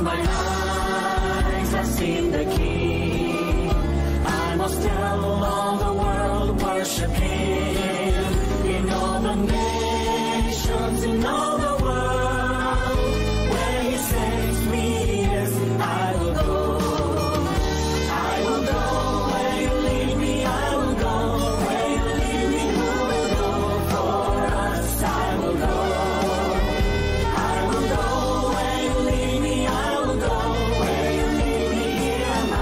my eyes have seen the King. I must tell all the world, worship Him. In all the nations, in all the world, where He sends me, yes, I will go. I will go where You lead me. I will go where You lead me. Who will go for us? I will go. I will go where You lead me. I will go where You lead me. Here am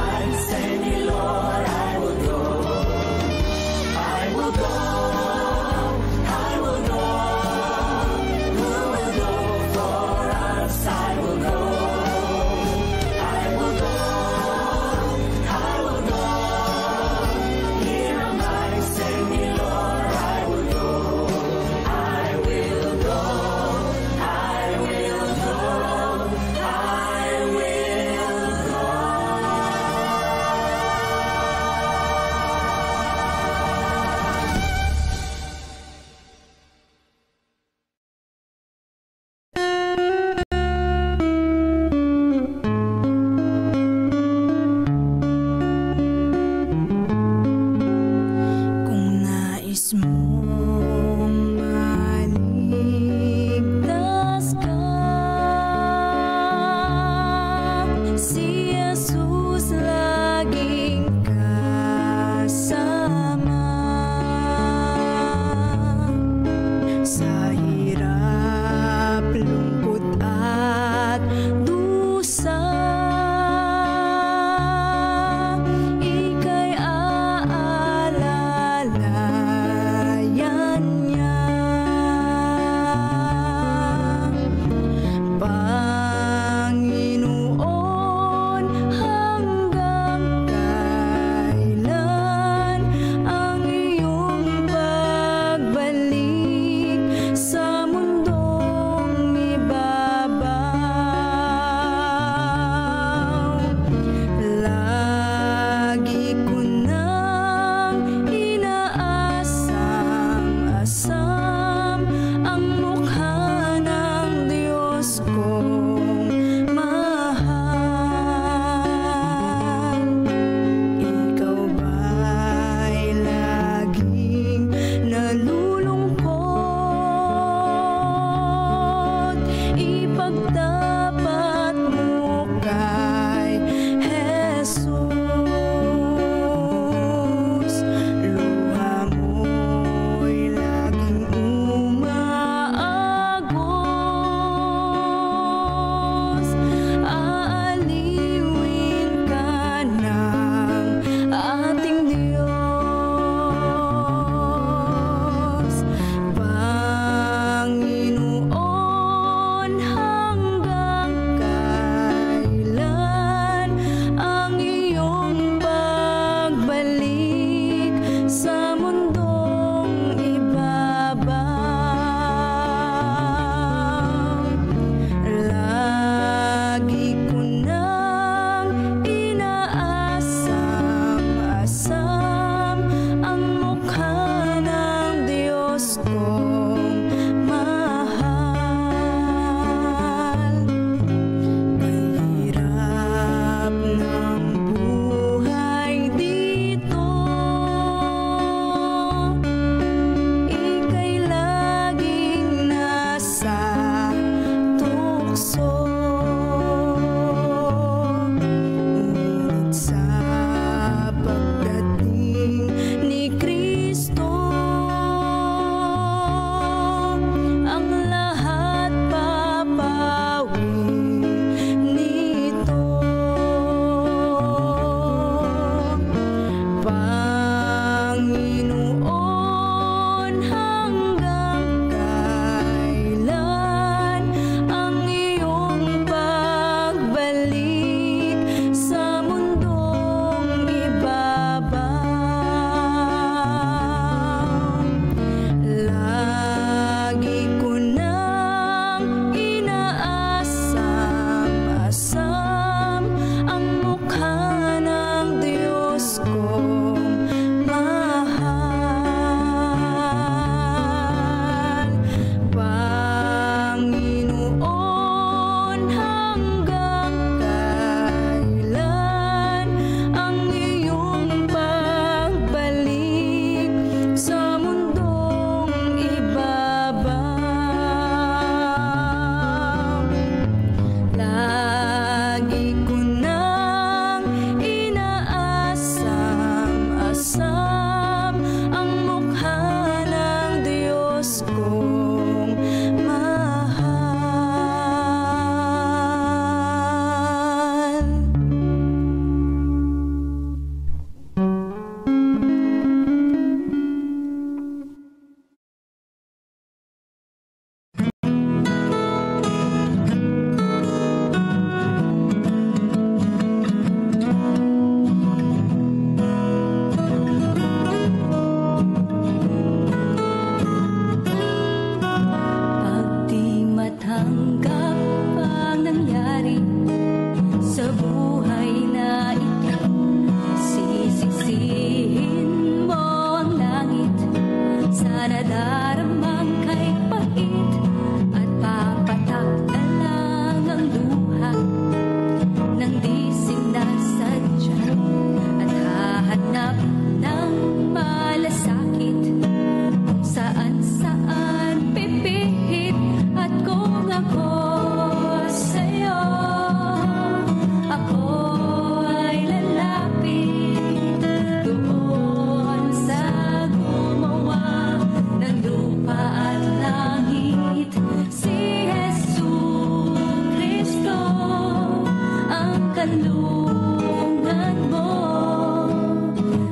kanlungan mo,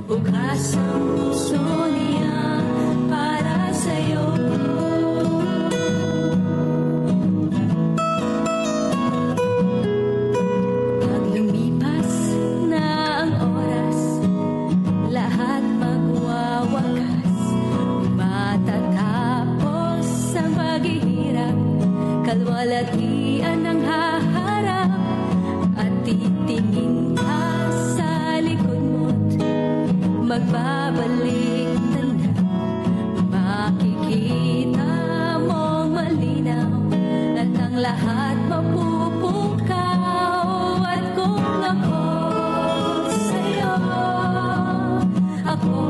bukas ang puso niya para sa'yo. Pag lumipas na ang oras, lahat magwawakas, matatapos ang paghihirap, kalwalatian ang haharap, at titingin ka sa likod mo't magbabalik na lang. Makikita mong malinaw at ang lahat mapupukaw. At kung ako sa'yo, ako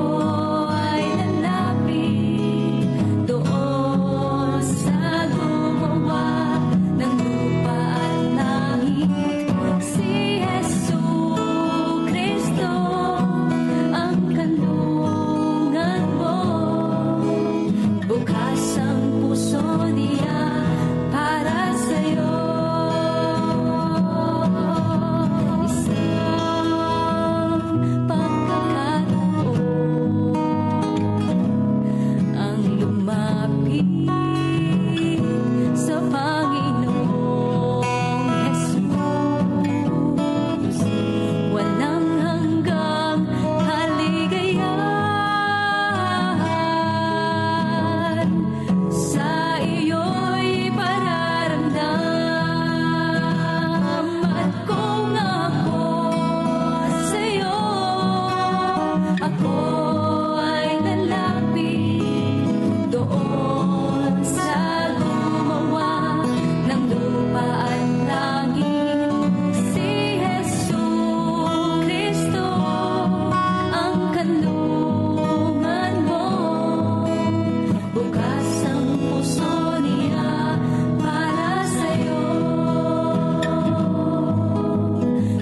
ay lalapit doon sa gumawa ng lupa at langit. Si Jesucristo ang kanlungan mo, bukas ang puso niya para sa'yo. Isang pagkakataon ang lumapit sa Panginoong Jesus. Walang hanggang kaligayahan sa iyo'y pararamdam. At kung ako sa'yo, ako ay lalapit doon sa gumawa ng lupa at langit. Si Jesucristo ang kanlungan mo, bukas ang puso niya para sa'yo.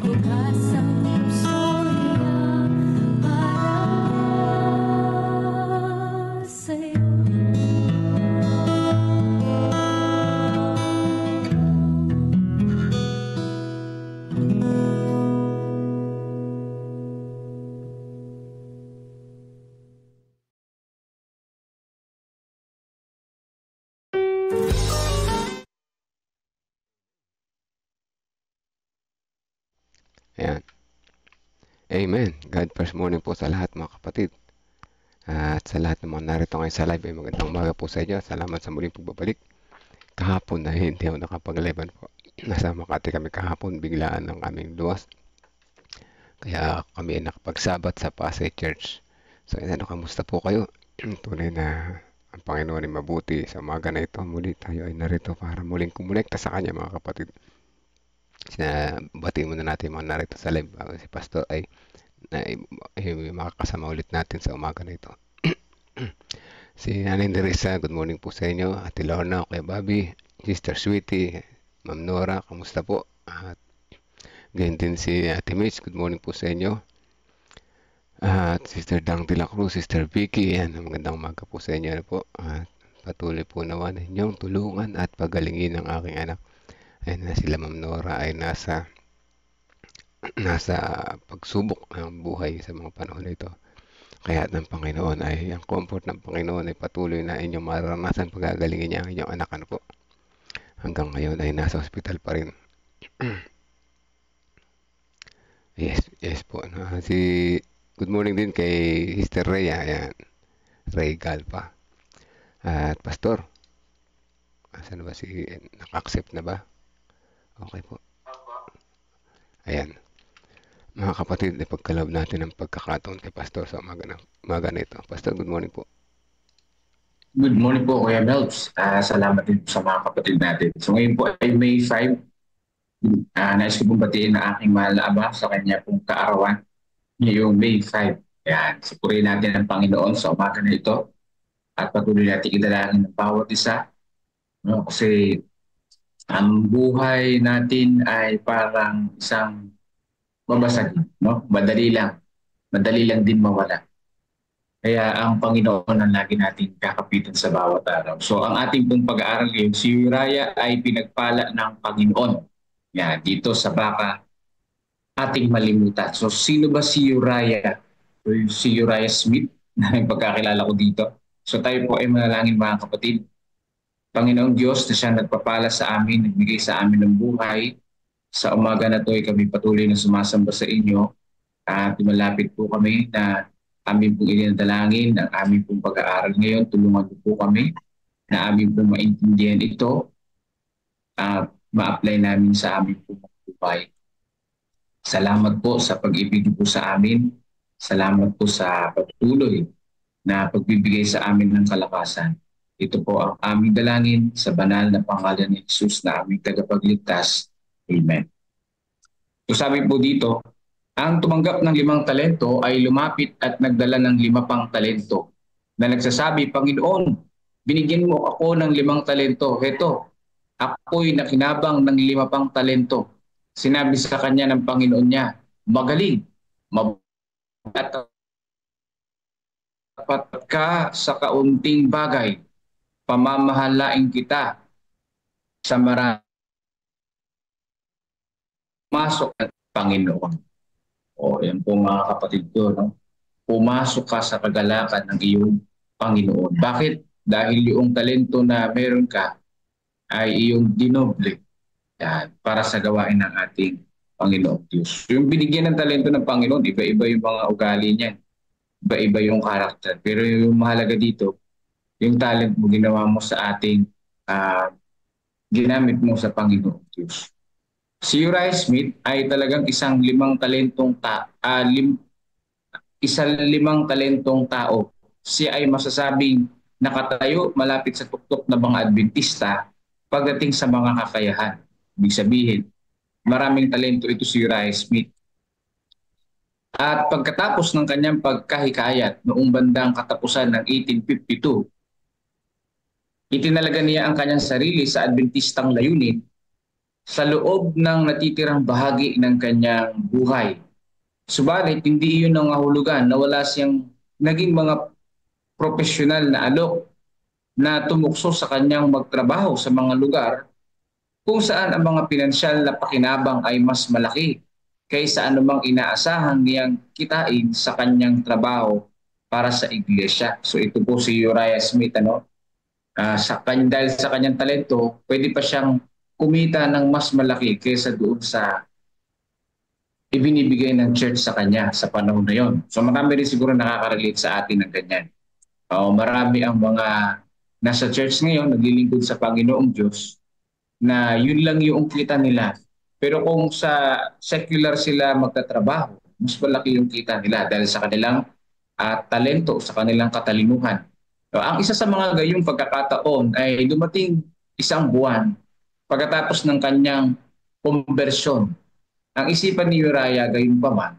Bukas ang puso niya para sa'yo. Ayan. Amen. God first morning po sa lahat mga kapatid. At sa lahat ng mga narito ngayon sa live ay magandang umaga po sa inyo. Salamat sa muling pagbabalik. Kahapon na hindi ako nakapag-live po. Nasa Makati kami kahapon, biglaan ng aming luwas. Kaya kami ay nakapagsabat sa Pasay Church. So, ano, kamusta po kayo? Tunay na ang Panginoon ay mabuti. Sa umaga na ito, muli tayo ay narito para muling kumulekta sa Kanya mga kapatid. Batiin muna natin mga narito sa live bago si Pastor ay makakasama ulit natin sa umaga na ito. Si Nanay Nerissa, good morning po sa inyo. Ate Lorna, Kuya Bobby, Sister Sweetie, Ma'am Nora, kamusta po? At ganyan din si Ate Mitch, good morning po sa inyo. At Sister Dang de la Cruz, Sister Vicky, yan, magandang umaga po sa inyo po. At patuloy po naman inyong tulungan at pagalingin ng aking anak. Ayun na sila Ma'am Nora ay nasa pagsubok ng buhay sa mga panahon nito. Kaya ng Panginoon ay, ang comfort ng Panginoon ay patuloy na inyong mararanasan pagagalingin niya ang inyong anak. Ano po? Hanggang ngayon ay nasa hospital pa rin. Yes po. Good morning din kay Sister Rhea. Ayan. Ray Galpa. At Pastor. Asan ba naka-accept na ba? Okay po. Ayan. Mga kapatid, ipagkaloob natin ang pagkakataon kay Pastor sa umaga na ito. Pastor, good morning po. Good morning po, Kuya Melps. Salamat din sa mga kapatid natin. So ngayon po ay May 5. Nais ko pong batiin na aking mahal na Ama sa kanya pong kaarawan ngayong May 5. Ayan. Sipurihin natin ang Panginoon sa umaga na ito at patuloy natin idalangin ng bawat isa. No? Kasi ang buhay natin ay parang isang babasag, no? Madali lang din mawala. Kaya ang Panginoon ang lagi natin kakapitan sa bawat araw. So ang ating pong pag-aaral ngayon, si Uriah ay pinagpala ng Panginoon. Yan, dito sa Baka ating malimutan. So sino ba si Uriah? O si Uriah Smith na yung pagkakilala ko dito. So tayo po ay manalangin mga kapatid. Panginoong Diyos na siya nagpapala sa amin, nagbigay sa amin ng buhay. Sa umaga na to ay kami patuloy na sumasamba sa inyo at malapit po kami na amin pong ininadalangin ang aming pong pag-aaral ngayon. Tulungan po kami na amin pong maintindihan ito at ma-apply namin sa aming pong buhay. Salamat po sa pag-ibig po sa amin. Salamat po sa patuloy na pagbibigay sa amin ng kalakasan. Ito po ang aming dalangin sa banal na pangalan ni Jesus na aming tagapagligtas. Amen. So sabi po dito, ang tumanggap ng 5 talento ay lumapit at nagdala ng 5 pang talento na nagsasabi, Panginoon, binigyan mo ako ng 5 talento. Heto, ako'y nakinabang ng 5 pang talento. Sinabi sa kanya ng Panginoon niya, magaling, mabuti tapat ka sa kaunting bagay, pamamahalain kita sa marami. Pumasok at Panginoon. O yan po mga kapatid ko, no? Pumasok ka sa kagalakan ng iyong Panginoon. Bakit? Dahil yung talento na meron ka ay iyong dinoble yan, para sa gawain ng ating Panginoong Diyos. Yung binigyan ng talento ng Panginoon, iba-iba yung mga ugali niyan. Iba-iba yung karakter. Pero yung mahalaga dito, yung talent mo ginawa mo sa ating ginamit mo sa Panginoong Diyos. Si Uriah Smith ay talagang isang 5 talentong tao. Siya ay masasabing nakatayo malapit sa tuktok na mga Adventista pagdating sa mga kakayahan. Ibig sabihin, maraming talento ito si Uriah Smith. At pagkatapos ng kanyang pagkahikayat noong bandang katapusan ng 1852, itinalaga niya ang kanyang sarili sa Adventistang layunin sa loob ng natitirang bahagi ng kanyang buhay. Subalit, hindi iyon ang nangahulugan na wala siyang naging mga profesional na alok na tumukso sa kanyang magtrabaho sa mga lugar kung saan ang mga pinansyal na pakinabang ay mas malaki kaysa anumang inaasahan niyang kitain sa kanyang trabaho para sa iglesia. So ito po si Uriah Smith, dahil sa kanyang talento, pwede pa siyang kumita ng mas malaki kaysa doon sa ibinibigay ng church sa kanya sa panahon na yon. So marami rin siguro nakaka-relate sa atin ng ganyan. Marami ang mga nasa church ngayon, naglilingkod sa Panginoong Diyos, na yun lang yung kita nila. Pero kung sa secular sila magtatrabaho, mas malaki yung kita nila dahil sa kanilang talento, sa kanilang katalinuhan. So, ang isa sa mga gayong pagkakataon ay dumating isang buwan pagkatapos ng kanyang konbersyon. Ang isipan ni Uriah gayon pa man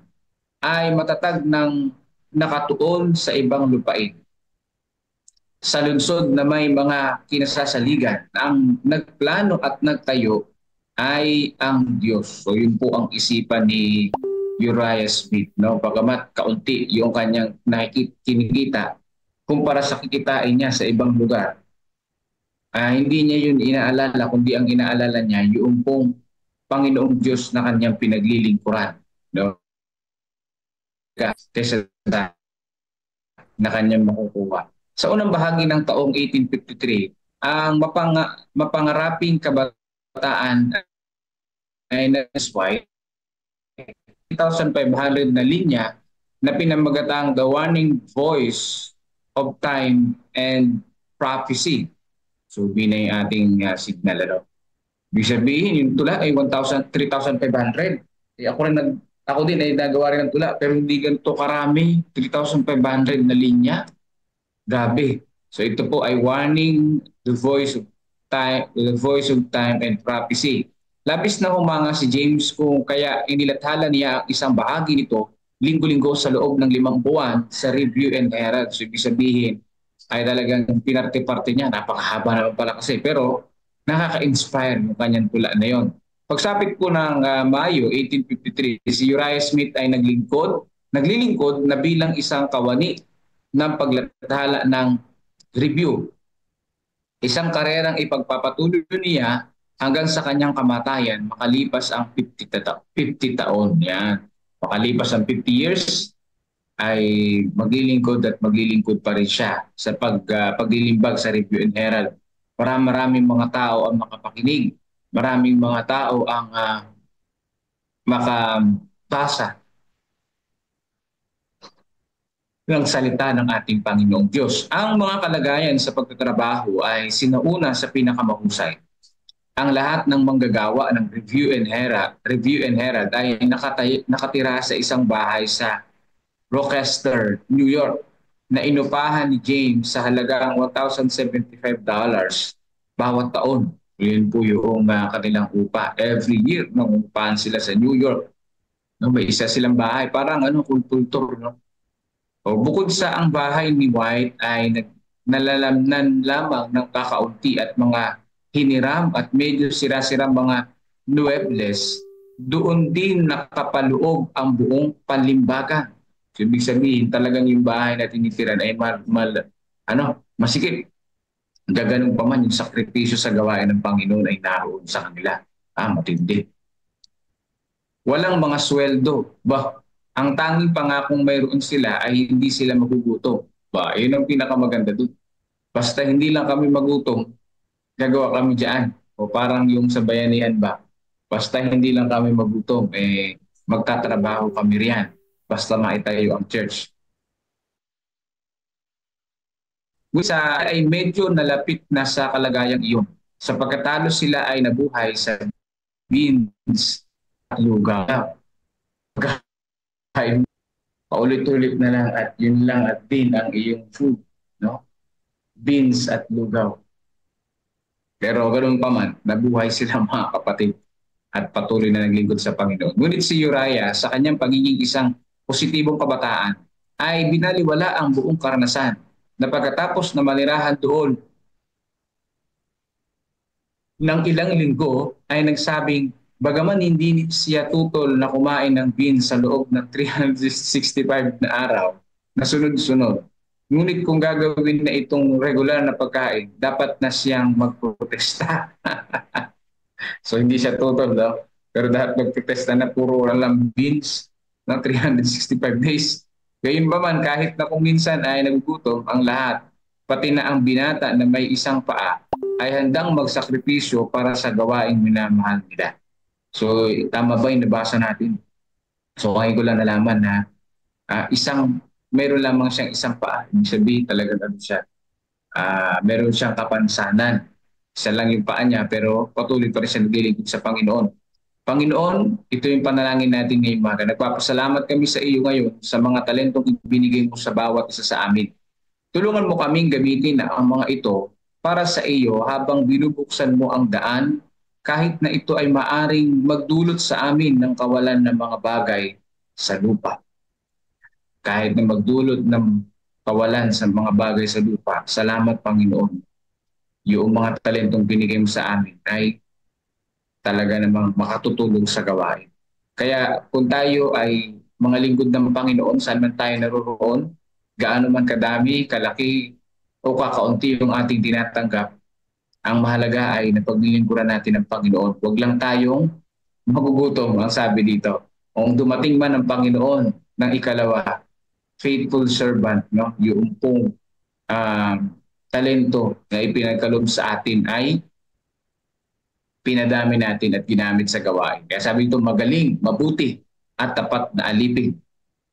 ay matatag ng nakatuon sa ibang lupain. Sa lungsod na may mga kinasasaligan, ang nagplano at nagtayo ay ang Diyos. So yun po ang isipan ni Uriah Smith. No? Pagamat kaunti yung kanyang kinikita kumpara sa kikitain niya sa ibang lugar. Hindi niya yun inaalala, kundi ang inaalala niya yung pong Panginoong Diyos na kanyang pinaglilingkuran. No? Kesa na kanyang makukuha. Sa unang bahagi ng taong 1853, ang mapangaraping kabataan ay nasway 3,500 na linya na pinamagatang The Warning Voice of Time and Prophecy. So, binay ating signal. Ibig sabihin, yung tula ay 3,500. Ako din ay nagawa rin ng tula, pero hindi ganito karami, 3,500 na linya. Grabe. So, ito po ay Warning, the Voice of Time and Prophecy. Labis na humanga si James kung kaya inilathala niya ang isang bahagi nito linggo-linggo sa loob ng 5 buwan sa Review and Herald. So, ibig sabihin, ay talagang pinarte-parte niya. Napakahaba naman pala kasi. Pero nakaka-inspire yung kanyang tula na yon. Pagsapit po ng Mayo 1853, si Uriah Smith ay naglilingkod na bilang isang kawani ng paglathala ng Review. Isang karerang ipagpapatuloy niya hanggang sa kanyang kamatayan makalipas ang 50 taon. Yan. Makalipas ang 50 years ay maglilingkod at maglilingkod pa rin siya sa paglilimbag sa Review and Herald. Maraming mga tao ang makapakinig. Maraming mga tao ang makabasa ng salita ng ating Panginoong Diyos. Ang mga kalagayan sa pagtatrabaho ay sinauna sa pinakamahusay. Ang lahat ng manggagawa ng Review and Herald ay nakatira sa isang bahay sa Rochester, New York, na inupahan ni James sa halagang $1,075 bawat taon. Yun po yung kanilang upa. Every year, nung upahan sila sa New York, no, may isa silang bahay. Parang kultur, no? O, bukod sa ang bahay ni White ay nalalamnan lamang ng kakaunti at mga hiniram at medyo sira-sirang mga muebles, doon din nakapaloob ang buong panlimbagan. So, ibig sabihin, talagang yung bahay na tinitiran ay masikip. Gaganong pa man yung sakripisyo sa gawain ng Panginoon ay naroon sa kanila. Matindi. Walang mga sweldo. Ang tanging pangakong mayroon sila ay hindi sila magugutom. Yun ang pinakamaganda doon. Basta hindi lang kami magutom, gagawa kami dyan. O parang yung sa bayanihan ba? Basta hindi lang kami magutom, magtatrabaho kami riyan. Basta maitayo ang church. Ay medyo nalapit na sa kalagayang iyon. Sa pagkatalo sila ay nabuhay sa beans at lugaw. Paulit-ulit na lang at yun lang at din ang iyong food, no? Beans at lugaw. Pero ganoon pa man, nabuhay sila mga kapatid at patuloy na naglingkod sa Panginoon. Ngunit si Uriah sa kanyang pagiging isang positibong kabataan ay binaliwala ang buong karanasan na pagkatapos na manirahan doon ng ilang linggo ay nagsabing bagaman hindi siya tutol na kumain ng beans sa loob ng 365 na araw na sunod-sunod. Ngunit kung gagawin na itong regular na pagkain, dapat na siyang magprotesta. So hindi siya tutol, no? Pero dapat magprotesta na puro lang beans ng 365 days. Gayun ba man, kahit na kung minsan ay nagugutom ang lahat, pati na ang binata na may isang paa, ay handang magsakripisyo para sa gawaing minamahal nila. So, tama ba yung nabasa natin? So, ngayon ko lang nalaman na meron lamang siyang isang paa. Ibig sabihin talaga siya. Meron siyang kapansanan. Isa lang yung paa niya, pero patuloy pa rin siya naglilingkod sa Panginoon. Panginoon, ito yung panalangin natin ngayong umaga. Nagpapasalamat kami sa iyo ngayon sa mga talentong ibinigay mo sa bawat isa sa amin. Tulungan mo kaming gamitin ang mga ito para sa iyo habang binubuksan mo ang daan kahit na ito ay maaring magdulot sa amin ng kawalan ng mga bagay sa lupa. Kahit na magdulot ng kawalan sa mga bagay sa lupa, salamat Panginoon. Yung mga talentong binigay mo sa amin ay talaga namang makatutulong sa gawain. Kaya kung tayo ay mga lingkod ng Panginoon, saan man tayo naroroon, gaano man kadami, kalaki o kakaunti yung ating tinatanggap, ang mahalaga ay napaglilingkuran natin ng Panginoon. Huwag lang tayong magugutom, ang sabi dito. Kung dumating man ang Panginoon ng ikalawa, faithful servant, no? Yung pong talento na ipinagkaloob sa atin ay pinadami natin at ginamit sa gawain. Kaya sabi ito, magaling, mabuti, at tapat na alipin.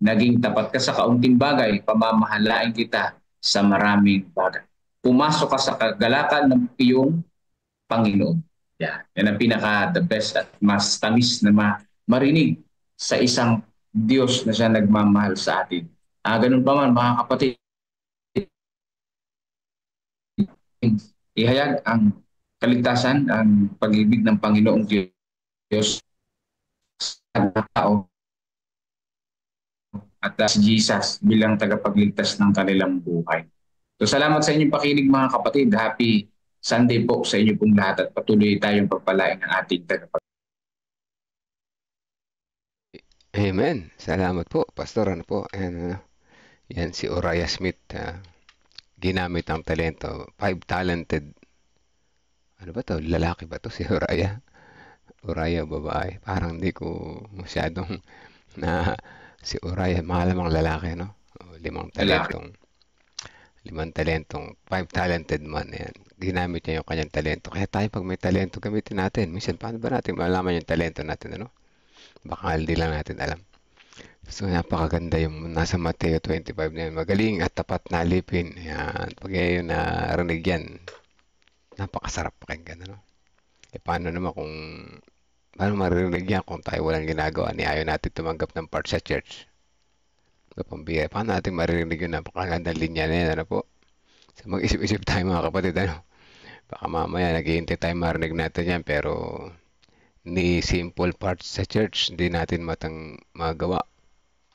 Naging tapat ka sa kaunting bagay, pamamahalain kita sa maraming bagay. Pumasok ka sa kagalakan ng iyong Panginoon. Yan ang pinaka-the best at mas tamis na marinig sa isang Diyos na siya nagmamahal sa atin. Ganun pa man, mga kapatid, ihayag ang kaligtasan, ang pag-ibig ng Panginoong Diyos sa tao at si Jesus bilang tagapagligtas ng kanilang buhay. So salamat sa inyong pakinig mga kapatid. Happy Sunday po sa inyo pong lahat at patuloy tayong pagpalain ng ating tagapagligtas. Amen. Salamat po, Pastor. Yan si Uriah Smith. Ginamit ang talento. 5 talented Ano ba 'to, lalaki ba 'to si Uriah? Uriah babae? Parang hindi ko masyadong na si Uriah malamang lalaki, no? O, Lalaki. limang talentong, five talented man, yan. Ginamit niya yung kanyang talento. Kaya tayo pag may talento, gamitin natin. Minsan, paano ba natin malalaman yung talento natin, ano? Baka hindi lang natin alam. So, napakaganda yung nasa Mateo 25 na yun. Magaling at tapat na alipin. Yan. Pag yung narinig yan, napakasarap pakinggan, ano? Paano naman kung paano maririnig yan kung tayo walang ginagawa ni ayaw natin tumanggap ng part sa church? Sa pambiya, paano natin maririnig yung napakagandang linya na yan, ano po? So, mag-isip-isip tayo mga kapatid, ano? Baka mamaya naghihintay tayo marinig natin yan, pero ni simple parts sa church, hindi natin magawa.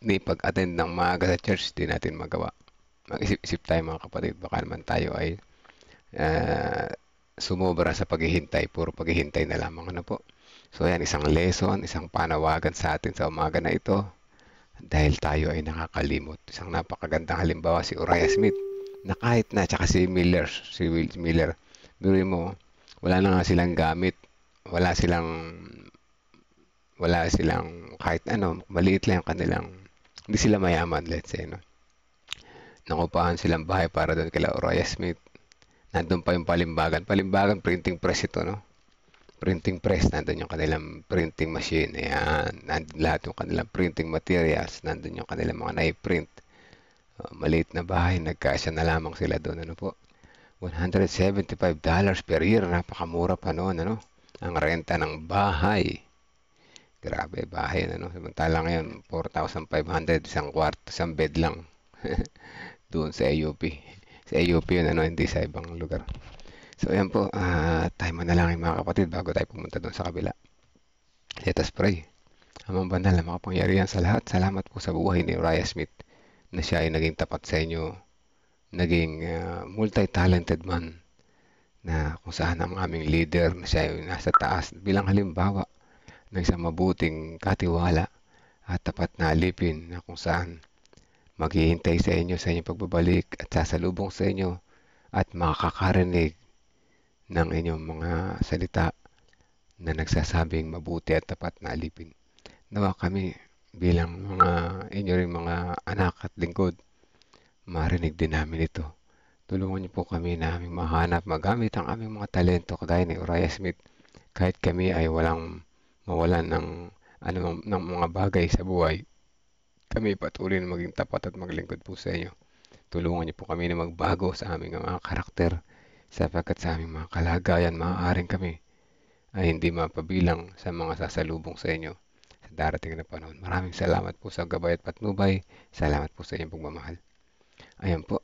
Ni pag-attend ng maaga sa church, hindi natin magawa. Mag-isip-isip tayo mga kapatid, baka naman tayo ay uh, sumobra sa paghihintay, puro paghihintay na lamang, ano po. So yan, isang lesson, isang panawagan sa atin sa umaga na ito dahil tayo ay nakakalimot. Isang napakagandang halimbawa si Uriah Smith na kahit na, tsaka si Will Miller, biruin mo, wala na nga silang gamit, wala silang kahit ano, maliit lang yung kanilang, hindi sila mayaman, let's say, no? Nangupahan silang bahay para doon kila Uriah Smith. Nandun pa yung Palimbagan. Palimbagan, printing press ito, no? Printing press, nandun yung kanilang printing machine. Ayan, nandun lahat yung kanilang printing materials. Nandun yung kanilang mga na-print. Maliit na bahay, nagkasya na lamang sila doon. Ano po? $175 per year. Napakamura pa noon, ano? Ang renta ng bahay. Grabe, bahay, ano? Samantala ngayon, 4,500, isang kwarto, isang bed lang. Doon sa AUP. Sa AUP yun, ano? Hindi sa ibang lugar. So, ayan po, tayo manalangin mga kapatid bago tayo pumunta doon sa kabila. Let us pray. Amang banal na makapangyarihan sa lahat, salamat po sa buhay ni Uriah Smith na siya ay naging tapat sa inyo, naging multi-talented man na kung saan ang aming leader na siya ay nasa taas bilang halimbawa ng isang mabuting katiwala at tapat na alipin na kung saan maghihintay sa inyo sa inyong pagbabalik at sasalubong sa inyo at makakarinig ng inyong mga salita na nagsasabing mabuti at tapat na alipin. Nawa kami bilang mga inyo rin mga anak at lingkod, marinig din namin ito. Tulungan niyo po kami na aming mahanap, magamit ang aming mga talento kagaya ni Uriah Smith kahit kami ay walang mawalan ng mga bagay sa buhay. Kami patuloy na maging tapat at maglingkod po sa inyo. Tulungan niyo po kami na magbago sa aming mga karakter sapagkat sa aming mga kalagayan maaaring kami ay hindi mapabilang sa mga sasalubong sa inyo sa darating na panahon. Maraming salamat po sa gabay at patnubay. Salamat po sa inyong pagmamahal. Ayan po,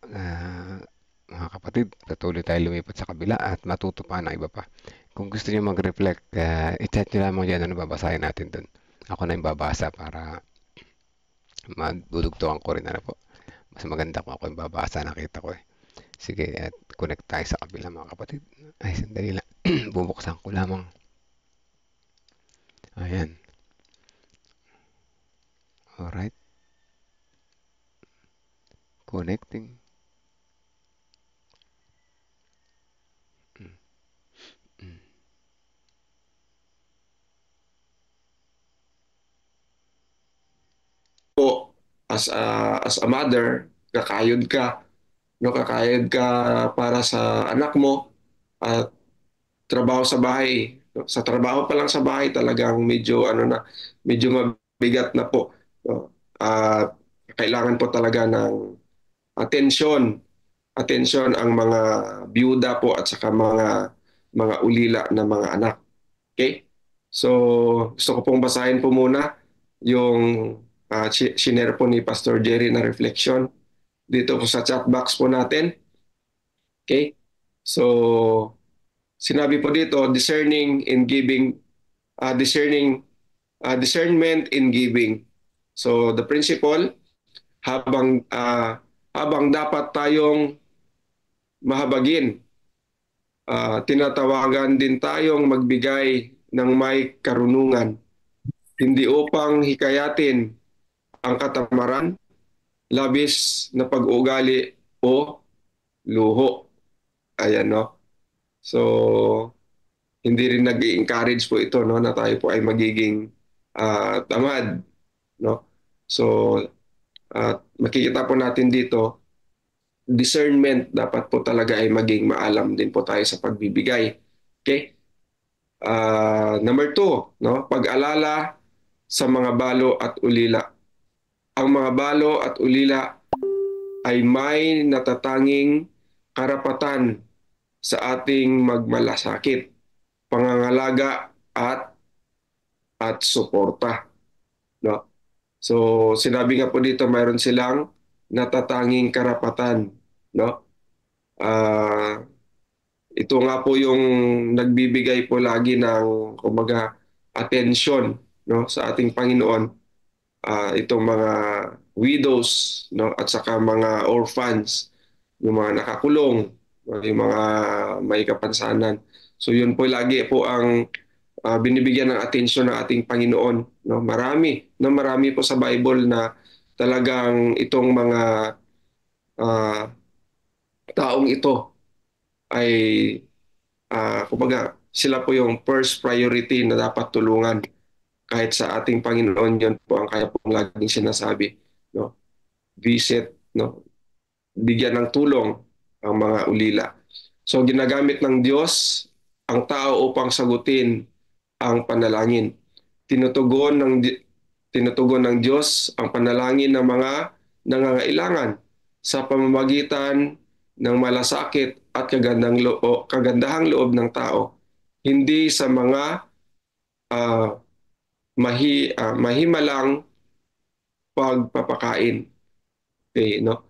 mga kapatid, patuloy tayo lumipat sa kabila at matuto pa ng iba pa. Kung gusto niyo mag-reflect, i-chat nyo lamang dyan ano babasahin natin dun. Ako na yung babasa para madudugtuhan ko rin ano po. Mas maganda kung ako yung babasa, nakita ko eh. Sige, at connect tayo sa kabila mga kapatid. Ay, sandali lang. Bubuksan ko lamang. Ayan. Alright. Connecting. Po, as a mother, kakayod ka, no, kakayod ka para sa anak mo at trabaho sa bahay. No? Sa trabaho pa lang sa bahay talagang medyo ano na, medyo mabigat na po. No? At kailangan po talaga ng atensyon, atensyon ang mga byuda po at saka mga ulila na mga anak. Okay? So, gusto ko pong basahin po muna yung shinare po ni Pastor Jerry na reflection dito po sa chat box po natin. Okay? So, sinabi po dito, discerning in giving, discernment in giving. So, the principle, habang dapat tayong mahabagin, tinatawagan din tayong magbigay ng may karunungan, hindi upang hikayatin ang katamaran, labis na pag-uugali o luho. Ayan, no? So, hindi rin nag-encourage po ito, no, na tayo po ay magiging tamad, no? So makikita po natin dito, discernment dapat po talaga ay maging maalam din po tayo sa pagbibigay. Okay? Number 2, no, pag-alala sa mga balo at ulila. Ang mga balo at ulila ay may natatanging karapatan sa ating magmalasakit, pangangalaga at suporta, no? So sinabi nga po dito, mayroon silang natatanging karapatan, no? Ito nga po yung nagbibigay po lagi ng kumbaga attention, no, sa ating Panginoon, itong mga widows, no, at saka mga orphans, yung mga nakakulong, no, yung mga may kapansanan. So yun po lagi po ang binibigyan ng atensyon ng ating Panginoon, no. Marami po sa Bible na talagang itong mga taong ito ay kumbaga sila po yung first priority na dapat tulungan. Kahit sa ating Panginoon, yun po ang kaya pong laging sinasabi, no? Visit, no? Bigyan ng tulong ang mga ulila. So ginagamit ng Diyos ang tao upang sagutin ang panalangin. Tinutugon ng Diyos ang panalangin ng mga nangangailangan sa pamamagitan ng malasakit at kagandahang loob ng tao, hindi sa mga mahimalang pagpapakain. Okay, no?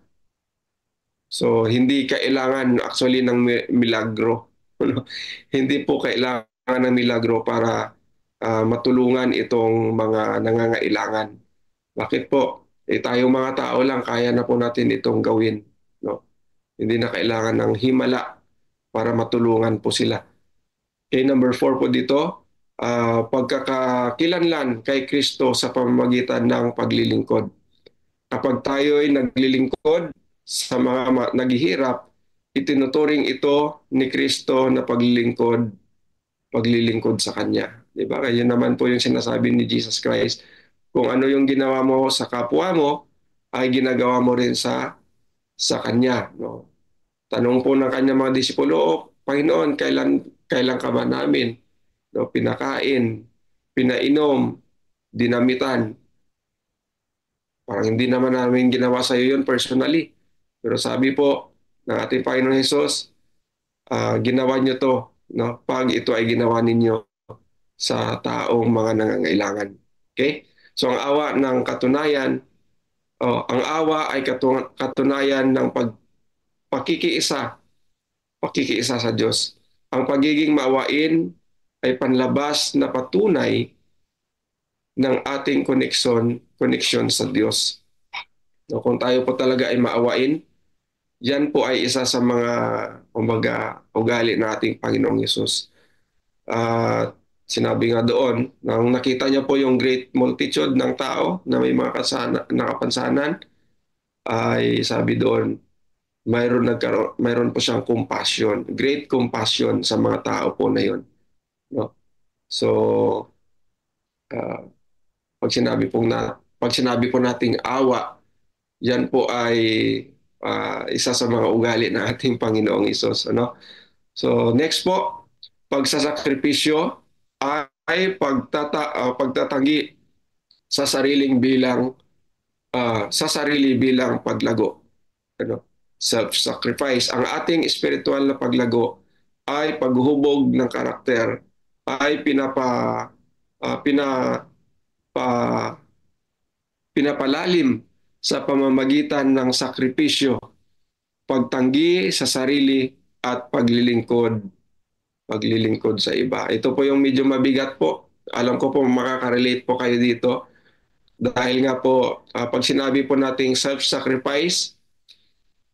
So hindi kailangan actually ng milagro. No? Hindi po kailangan ng milagro para matulungan itong mga nangangailangan. Bakit po? Tayong mga tao lang kaya na po natin itong gawin, no? Hindi na kailangan ng himala para matulungan po sila. Okay, number 4 po dito, pagkakakilanlan kay Kristo sa pamamagitan ng paglilingkod. Kapag tayo ay naglilingkod sa mga naghihirap, itinuturing ito ni Kristo na paglilingkod sa Kanya. Diba? Kaya naman po yung sinasabi ni Jesus Christ, kung ano yung ginawa mo sa kapwa mo, ay ginagawa mo rin sa Kanya. No? Tanong po ng Kanya mga disipulo, Panginoon, kailan ka ba namin, no, pinakain, pinainom, dinamitan? Parang hindi naman namin ginawa sa iyo yun personally. Pero sabi po ng ating Panginoon Hesus, ginawa niyo to, no, pag ito ay ginawa ninyo sa taong mga nangangailangan. Okay? So ang awa ay katunayan ng pakikiisa sa Diyos. Ang pagiging maawain ay panlabas na patunay ng ating connection sa Diyos. No, kung tayo po talaga ay maawain, yan po ay isa sa mga ugali ng ating Panginoong Hesus. Sinabi nga doon, nang nakita niya po yung great multitude ng tao na may mga nakapansanan, ay sabi doon, mayroon po siyang compassion, great compassion sa mga tao po na yun. No? So, pag sinabi po nating awa, yan po ay isa sa mga ugali ng ating Panginoong Hesus. Ano? So, next po, pagsasakripisyo ay pagtatanggi sa sarili bilang paglago. Ano? Self-sacrifice. Ang ating spiritual na paglago ay paghuhubog ng karakter, ay pinapalalim sa pamamagitan ng sakripisyo, pagtanggi sa sarili at paglilingkod sa iba. Ito po yung medyo mabigat po. Alam ko po makaka-relate po kayo dito. Dahil nga po, pag sinabi po nating self-sacrifice,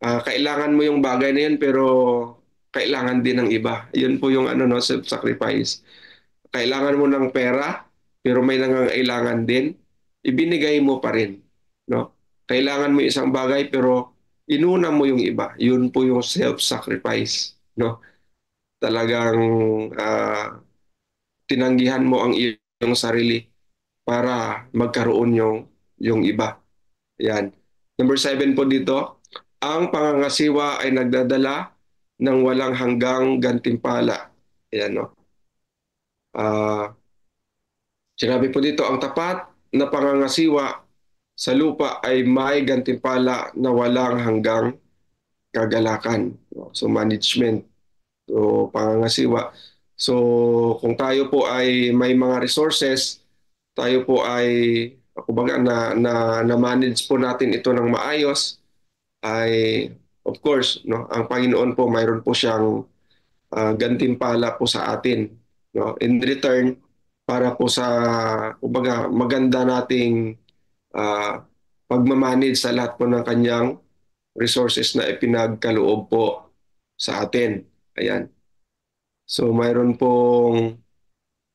kailangan mo yung bagay na yun pero kailangan din ng iba. Yun po yung self-sacrifice. Kailangan mo ng pera pero may nangangailangan din, ibinigay mo pa rin. No? Kailangan mo isang bagay pero inuna mo yung iba. Yun po yung self-sacrifice. No? Talagang tinanggihan mo ang iyong sarili para magkaroon yung iba. Yan. Number 7 po dito, ang pangangasiwa ay nagdadala ng walang hanggang gantimpala. Yan, no? Sinabi po dito, ang tapat na pangangasiwa sa lupa ay may gantimpala na walang hanggang kagalakan. So management, so pangangasiwa. So kung tayo po ay may mga resources, tayo po ay kumbaga na manage po natin ito ng maayos, ay of course, no, ang Panginoon po mayroon po siyang gantimpala po sa atin, no, in return para po sa kumbaga maganda nating uh, pagmamanage sa lahat po ng kanyang resources na ipinagkaloob po sa atin. Ayan. So mayroon pong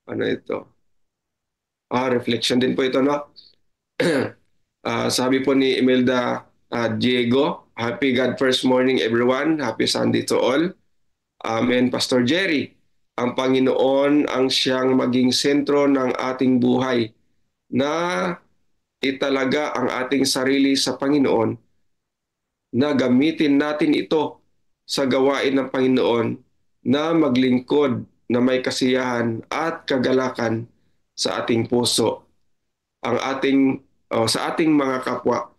ano ito? Reflection din po ito, no? Sabi po ni Imelda Diego, happy God first morning everyone. Happy Sunday to all. Amen, Pastor Jerry. Ang Panginoon ang siyang maging sentro ng ating buhay na italaga ang ating sarili sa Panginoon, na gamitin natin ito sa gawain ng Panginoon, na maglingkod na may kasiyahan at kagalakan sa ating puso. Sa ating mga kapwa,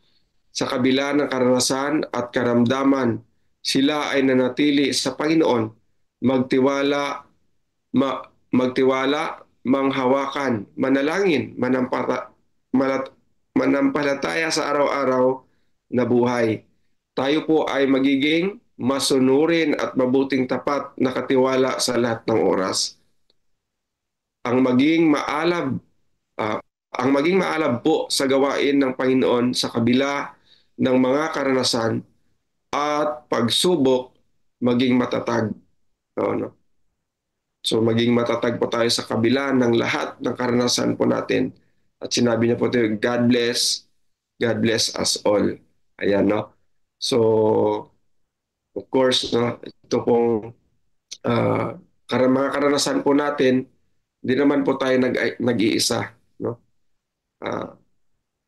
sa kabila ng karanasan at karamdaman, sila ay nanatili sa Panginoon, magtiwala, manghawakan, manalangin, manampalataya sa araw-araw na buhay. Tayo po ay magiging masunurin at mabuting tapat na katiwala sa lahat ng oras. Ang maging maalab po sa gawain ng Panginoon sa kabila ng mga karanasan at pagsubok, maging matatag. So maging matatag po tayo sa kabila ng lahat ng karanasan po natin. At sinabi niya po ito, God bless us all. Ayan, no? So, of course, no, ito pong mga karanasan po natin, hindi naman po tayo nag-iisa, no?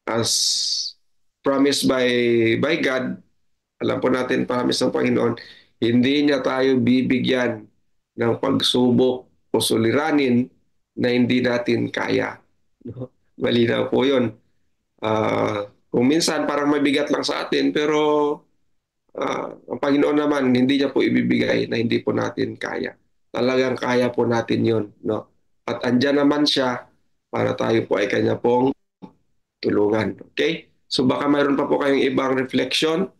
As promised by God, alam po natin, promise ng Panginoon, hindi niya tayo bibigyan ng pagsubok o suliranin na hindi natin kaya. No? Malinaw po yun. Kung minsan parang mabigat lang sa atin, pero ang Panginoon naman, hindi niya po ibibigay na hindi po natin kaya. Talagang kaya po natin yun. No? At andyan naman siya para tayo po ay kanya pong tulungan. Okay? So baka mayroon pa po kayong ibang reflection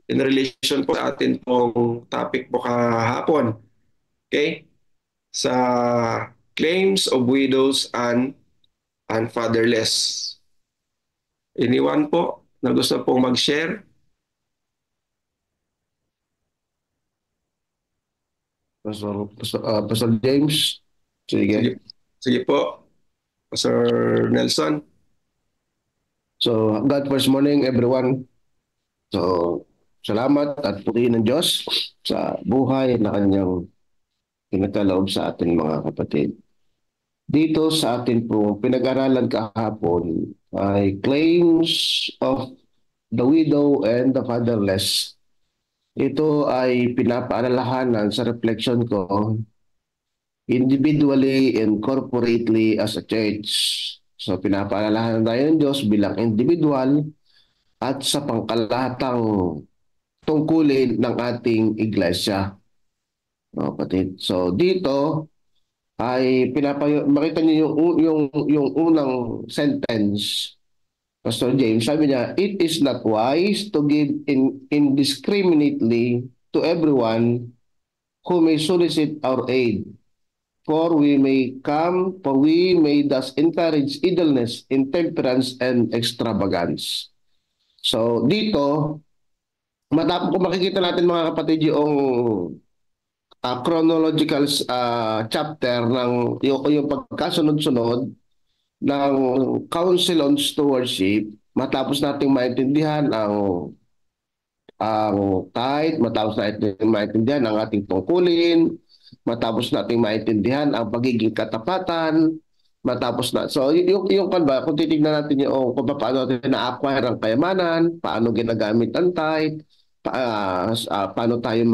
in relation po sa atin pong topic po kahapon. Okay? Sa claims of widows and fatherless. Anyone po na gusto pong mag-share? Pastor James? Sige po. Pastor Nelson? So, God first morning everyone. So, salamat at purihin ng Diyos sa buhay na kanyang pinagkaloob sa atin mga kapatid. Dito sa atin po pinag-aralan kahapon ay claims of the widow and the fatherless. Ito ay pinapaalalahanan sa reflection ko individually and corporately as a church. So pinapaalalahanan tayo ng Diyos bilang individual at sa pangkalahatang tungkulin ng ating iglesia. Kapatid. So dito ay makita niyo yung unang sentence, Pastor James, sabi niya, it is not wise to give indiscriminately to everyone who may solicit our aid, for we may thus encourage idleness, intemperance, and extravagance. So dito, kung makikita natin mga kapatid yung chronological chapter ng yung pagkasunod-sunod ng Council on Stewardship, matapos nating maintindihan ang tithe, matapos nating maintindihan ang ating tungkulin, matapos nating maintindihan ang pagiging katapatan, matapos na. So yung kan ba, kung titignan natin yung kung paano natin na-acquire ang kayamanan, paano ginagamit ang tithe, paano tayo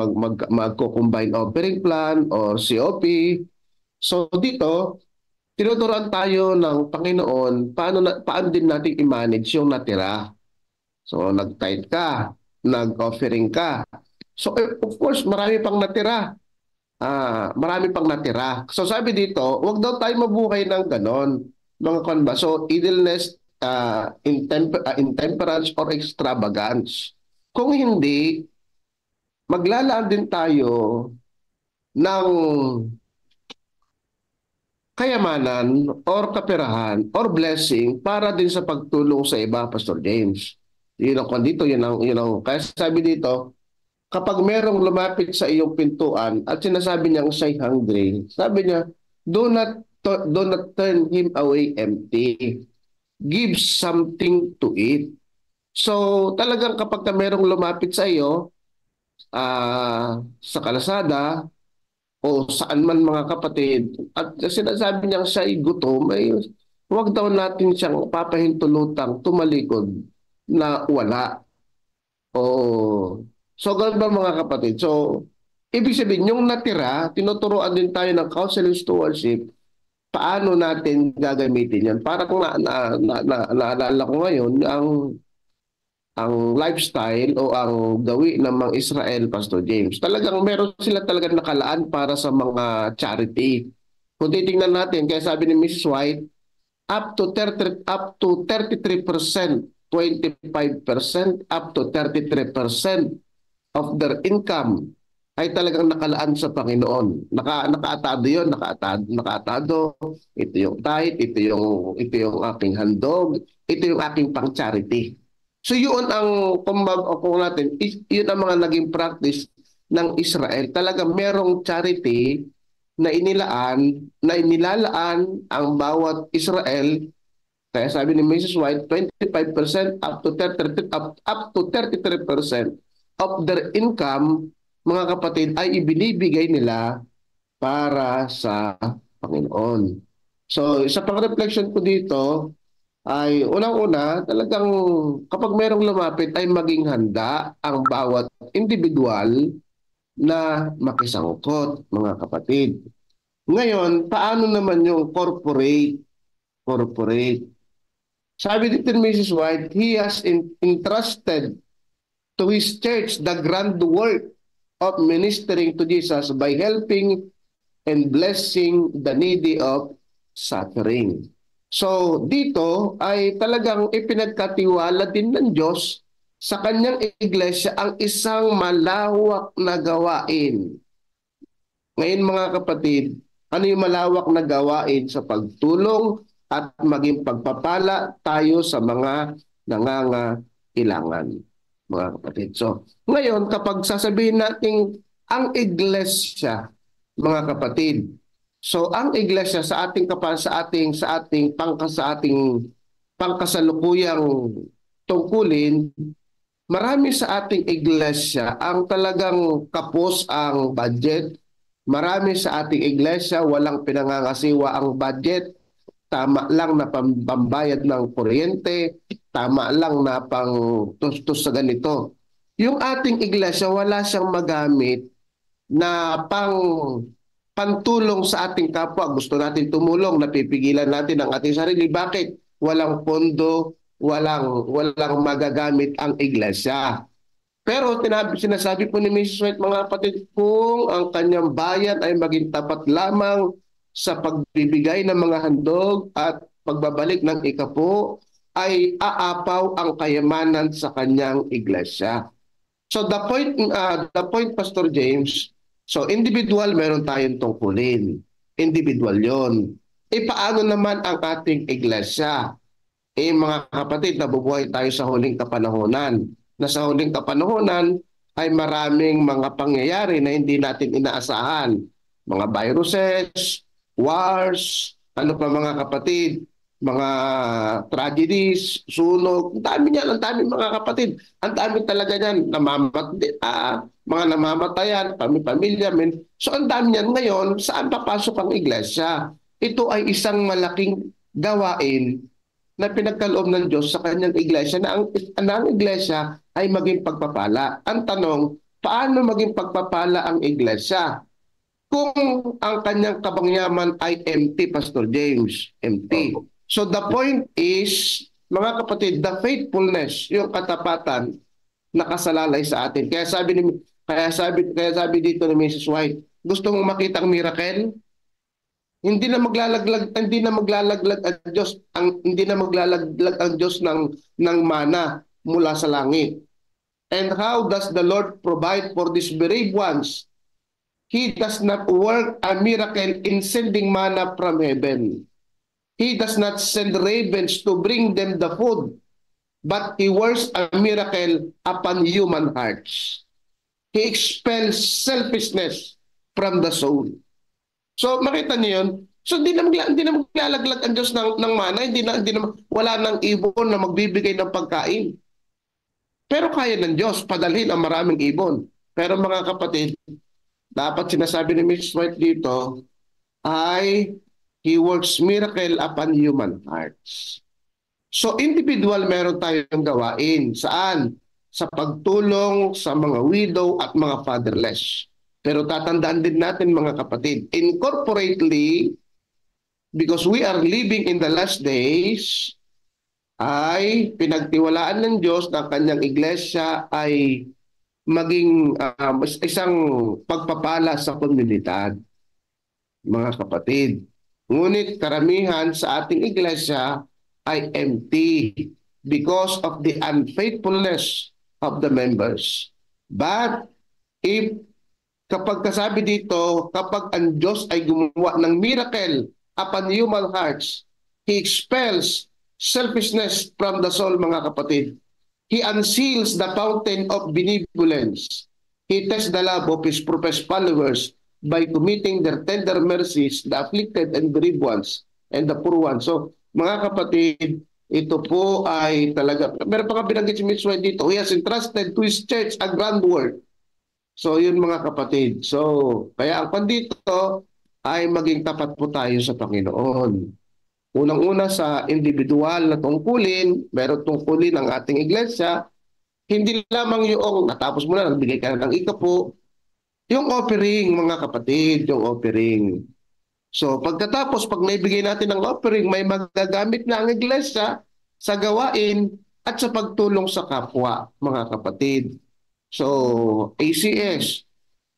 magko-combine offering plan or COP. So dito, tinuturuan tayo ng Panginoon paano din natin i-manage yung natira. So nag-tithe ka, nag-offering ka. So of course, marami pang natira. Marami pang natira. So sabi dito, wag daw tayo mabuhay ng ganon, mga kanba. So idleness, intemperance or extravagance. Kung hindi, maglalaan din tayo ng kayamanan or kaperahan or blessing para din sa pagtulong sa iba, Pastor James. Yun ang dito, yun ang kaya sabi dito, kapag merong lumapit sa iyong pintuan at sinasabi niyang siya'y hungry, sabi niya, do not turn him away empty. Give something to eat. So talagang kapag merong lumapit sa iyo sa kalasada o saan man, mga kapatid, at sinasabi niyang siya'y gutom, ay huwag daw natin siyang papahintulutang tumalikod na wala. So ganun ba, mga kapatid? So ibig sabihin, yung natira, tinuturoan din tayo ng counseling stewardship, paano natin gagamitin yan. Parang naalala ko ngayon, ang lifestyle o ang gawi ng mga Israel, Pastor James. Talagang meron sila talagang nakalaan para sa mga charity. Kung titingnan natin, kaya sabi ni Mrs. White, up to 33%, 25%, up to 33% of their income ay talagang nakalaan sa Panginoon. Nakaatado yun, nakaatado. Ito yung tithe, ito yung aking handog, ito yung aking pang-charity. So yun ang, kung natin, yun ang mga naging practice ng Israel. Talagang merong charity na inilalaan ang bawat Israel. Kaya sabi ni Mrs. White, 25% up to 33% of their income, mga kapatid, ay ibinibigay nila para sa Panginoon. So sa pang-reflection ko dito, ay unang-una, talagang kapag merong lumapit ay maging handa ang bawat individual na makisangkot, mga kapatid. Ngayon, paano naman yung corporate? Sabi dito ni Mrs. White, he has entrusted to his church the grand work of ministering to Jesus by helping and blessing the needy of suffering. So dito ay talagang ipinagkatiwala din ng Diyos sa kanyang iglesia ang isang malawak na gawain. Ngayon, mga kapatid, ano yung malawak na gawain sa pagtulong at maging pagpapala tayo sa mga nangangailangan, mga kapatid. So ngayon, kapag sasabihin natin ang iglesia, mga kapatid, so ang iglesia sa ating pangkasalukuyang tungkulin, marami sa ating iglesia ang talagang kapos ang budget. Marami sa ating iglesia walang pinangangasiwa ang budget. Tama lang na pambayad ng kuryente, tama lang na pang tustos sa ganito. Yung ating iglesia wala siyang magamit na pantulong sa ating kapwa. Gusto natin tumulong, napipigilan natin ang ating sarili. Bakit? Walang pondo, walang magagamit ang iglesia. Pero sinasabi po ni Mrs. White, mga kapatid, kung ang kanyang bayan ay maging tapat lamang sa pagbibigay ng mga handog at pagbabalik ng ikapo, ay aapaw ang kayamanan sa kanyang iglesia. So the point, Pastor James, so individual, meron tayong tungkulin. Individual yon. Paano naman ang ating iglesia? Mga kapatid, nabubuhay tayo sa huling kapanahonan. Na sa huling kapanahonan ay maraming mga pangyayari na hindi natin inaasahan. Mga viruses, wars, ano pa, mga kapatid. mga tragedies, sunog, ang dami niyan, ang dami mga kapatid. Ang dami talaga niyan, mga namamatayan, pamilya, men. So ang dami niyan. Ngayon, saan papasok ang iglesia? Ito ay isang malaking gawain na pinagkaloob ng Diyos sa kanyang iglesia na ang iglesia ay maging pagpapala. Ang tanong, paano maging pagpapala ang iglesia? Kung ang kanyang kabangyaman ay empty, Pastor James, empty. So the point is, mga kapatid, the faithfulness, yung katapatan, nakasalalay sa atin. Kaya sabi dito ni Mrs. White, gusto mong makita ang miracle? Hindi na maglalaglag ang Diyos, hindi na maglalaglag ang Diyos ng mana mula sa langit. And how does the Lord provide for these bereaved ones? He does not work a miracle in sending manna from heaven. He does not send ravens to bring them the food, but he works a miracle upon human hearts. He expels selfishness from the soul. So makita niyo yun? So hindi na maglalaglag ang Diyos ng mana, wala nang ibon na magbibigay ng pagkain. Pero kaya ng Diyos padalhin ang maraming ibon. Pero mga kapatid, dapat sinasabi ni Mrs. White dito ay He works miracle upon human hearts. So individual meron tayong gawain. Saan? Sa pagtulong sa mga widow at mga fatherless. Pero tatandaan din natin mga kapatid, incorporately, because we are living in the last days, ay pinagtiwalaan ng Diyos na kanyang iglesia ay maging isang pagpapala sa komunidad, mga kapatid. Ngunit karamihan sa ating iglesia ay empty because of the unfaithfulness of the members. But kapag kasabi dito, kapag ang Diyos ay gumawa ng miracle upon human hearts, He expels selfishness from the soul, mga kapatid. He unseals the fountain of benevolence. He tests the love of His professed followers by committing their tender mercies, the afflicted and bereaved ones, and the poor ones. So, mga kapatid, ito po ay talaga, meron pa nga binanggit si Miss White dito, He has entrusted to His church a grand work. So, yun mga kapatid. So, kaya ang pandito ay maging tapat po tayo sa Panginoon. Unang-una sa individual na tungkulin, meron tungkulin ang ating iglesia, hindi lamang yung natapos mo na, nagbigay ka na ng ikapo, yung offering, mga kapatid, yung offering. So pagkatapos, pag naibigay natin ng offering, may magagamit na ang iglesia sa gawain at sa pagtulong sa kapwa, mga kapatid. So ACS,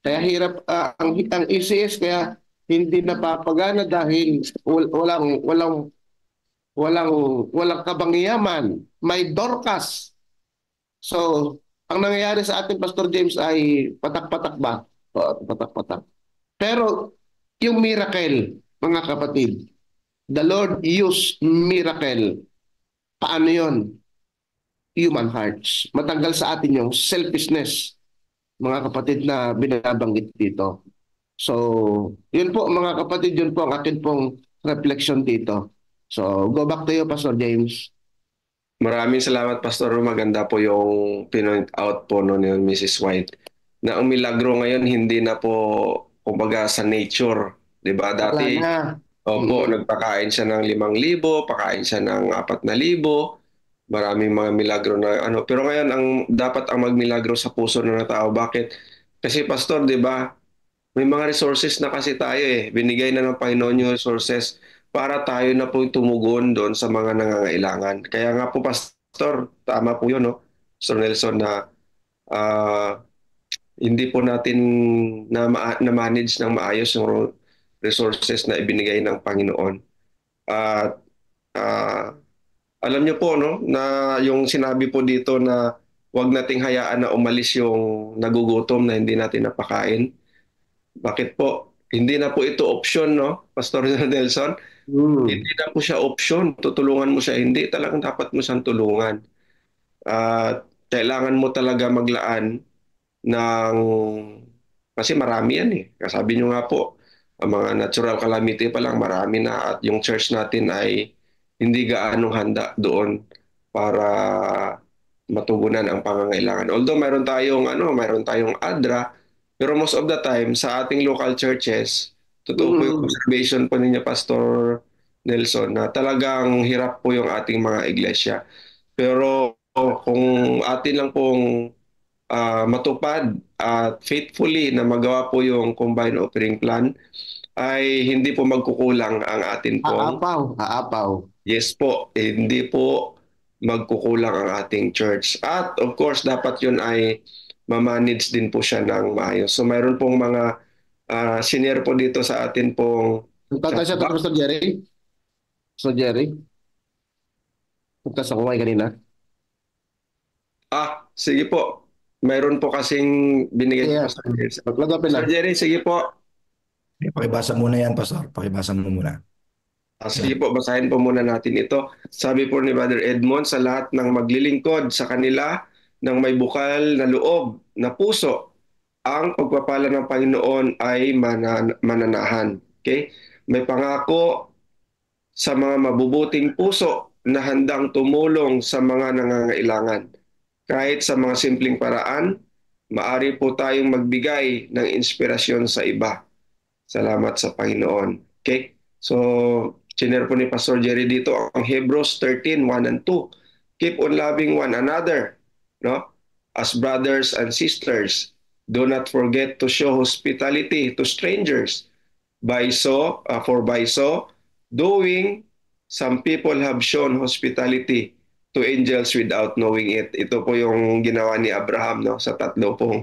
kaya hirap ang ACS, kaya hindi napapagana dahil walang kabangyaman. May Dorcas. So, ang nangyayari sa ating Pastor James ay patak-patak ba? Patak-patak. Pero yung miracle, mga kapatid, the Lord used miracle. Paano yon? Human hearts. Matanggal sa atin yung selfishness, mga kapatid, na binabanggit dito. So, yun po mga kapatid, yun po ang akin pong reflection dito. So, go back to you, Pastor James. Maraming salamat, Pastor. Maganda po yung pinoint out po no, ni Mrs. White na ang milagro ngayon hindi na po kumbaga sa nature. Diba? Dati, nagpakain siya ng 5,000, pakain siya ng 4,000, maraming mga milagro na ano. Pero ngayon, dapat ang magmilagro sa puso ng tao. Bakit? Kasi, Pastor, di ba, may mga resources na kasi tayo eh. Binigay na ng Panginoon yung resources para tayo na po tumugon doon sa mga nangangailangan. Kaya nga po, Pastor, tama po yun, no? Sir Nelson, na hindi po natin na-manage ng maayos yung resources na ibinigay ng Panginoon. At alam niyo po, no, na yung sinabi po dito na huwag nating hayaan na umalis yung nagugutom na hindi natin napakain. Bakit po? Hindi na po ito option, no, Pastor Nelson? Hindi na po siya option. Tutulungan mo siya. Hindi, talagang dapat mo siyang tulungan. Kailangan mo talaga maglaan ng... Kasi marami yan eh. Kasabi nyo nga po, ang mga natural calamity pa lang marami na, at yung church natin ay hindi gaanong handa doon para matugunan ang pangangailangan. Although mayroon tayong ADRA, pero most of the time sa ating local churches, totoo po yung observation po ninyo, Pastor Nelson, na talagang hirap po yung ating mga iglesia. Pero kung atin lang pong matupad at faithfully na magawa po yung combined offering plan, ay hindi po magkukulang ang atin pong Aapaw. yes po, hindi po magkukulang ang ating church. At of course, dapat yun ay mamanage din po siya ng maayos. So mayroon pong mga senior po dito sa atin pong Punta siya to, Pastor Jerry. Pastor Jerry. Punta sa kumay kanina. Sige po. Mayroon po kasing binigay Yeah. po sa Pastor Maglagapin lang. Jerry, sige po. Pakibasa muna yan, Pastor. Pakibasa mo muna. Sige po, basahin po muna natin ito. Sabi po ni Brother Edmond, sa lahat ng maglilingkod sa kanila ng may bukal na loob, na puso, ang pagpapala ng Panginoon ay mananahan. Okay? May pangako sa mga mabubuting puso na handang tumulong sa mga nangangailangan. Kahit sa mga simpleng paraan, maari po tayong magbigay ng inspirasyon sa iba. Salamat sa Panginoon. Okay? So, chinero po ni Pastor Jerry dito ang Hebrews 13:1 and 2. Keep on loving one another, no? As brothers and sisters. Do not forget to show hospitality to strangers. For by so doing, some people have shown hospitality to angels without knowing it. Ito po yung ginawa ni Abraham, no, sa tatlo pong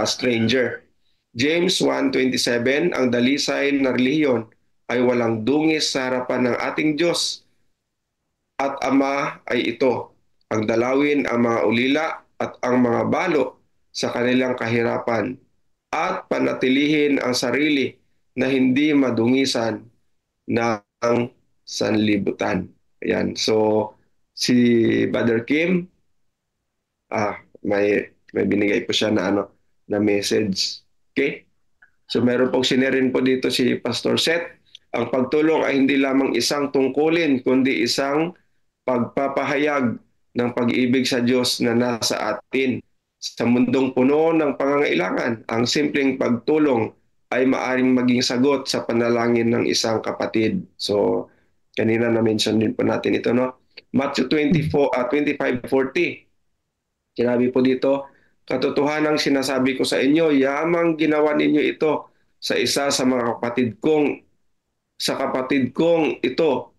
stranger. James 1:27, ang dalisay na relihiyon ay walang dungis sa harapan ng ating Diyos at Ama ay ito, ang dalawin ang mga ulila at ang mga balo sa kanilang kahirapan at panatilihin ang sarili na hindi madungisan ng sanlibutan. Ayan. So, si Brother Kim, may binigay po siya na message. Okay? So, meron pong sinerin po dito si Pastor Seth. Ang pagtulong ay hindi lamang isang tungkulin, kundi isang pagpapahayag ng pag-ibig sa Diyos na nasa atin. Sa mundong puno ng pangangailangan, ang simpleng pagtulong ay maaring maging sagot sa panalangin ng isang kapatid. So, kanina na-mention din po natin ito, no? Matthew 25:40. Sinabi po dito, katotohanang sinasabi ko sa inyo, yamang ginawa ninyo ito sa isa sa mga kapatid kong ito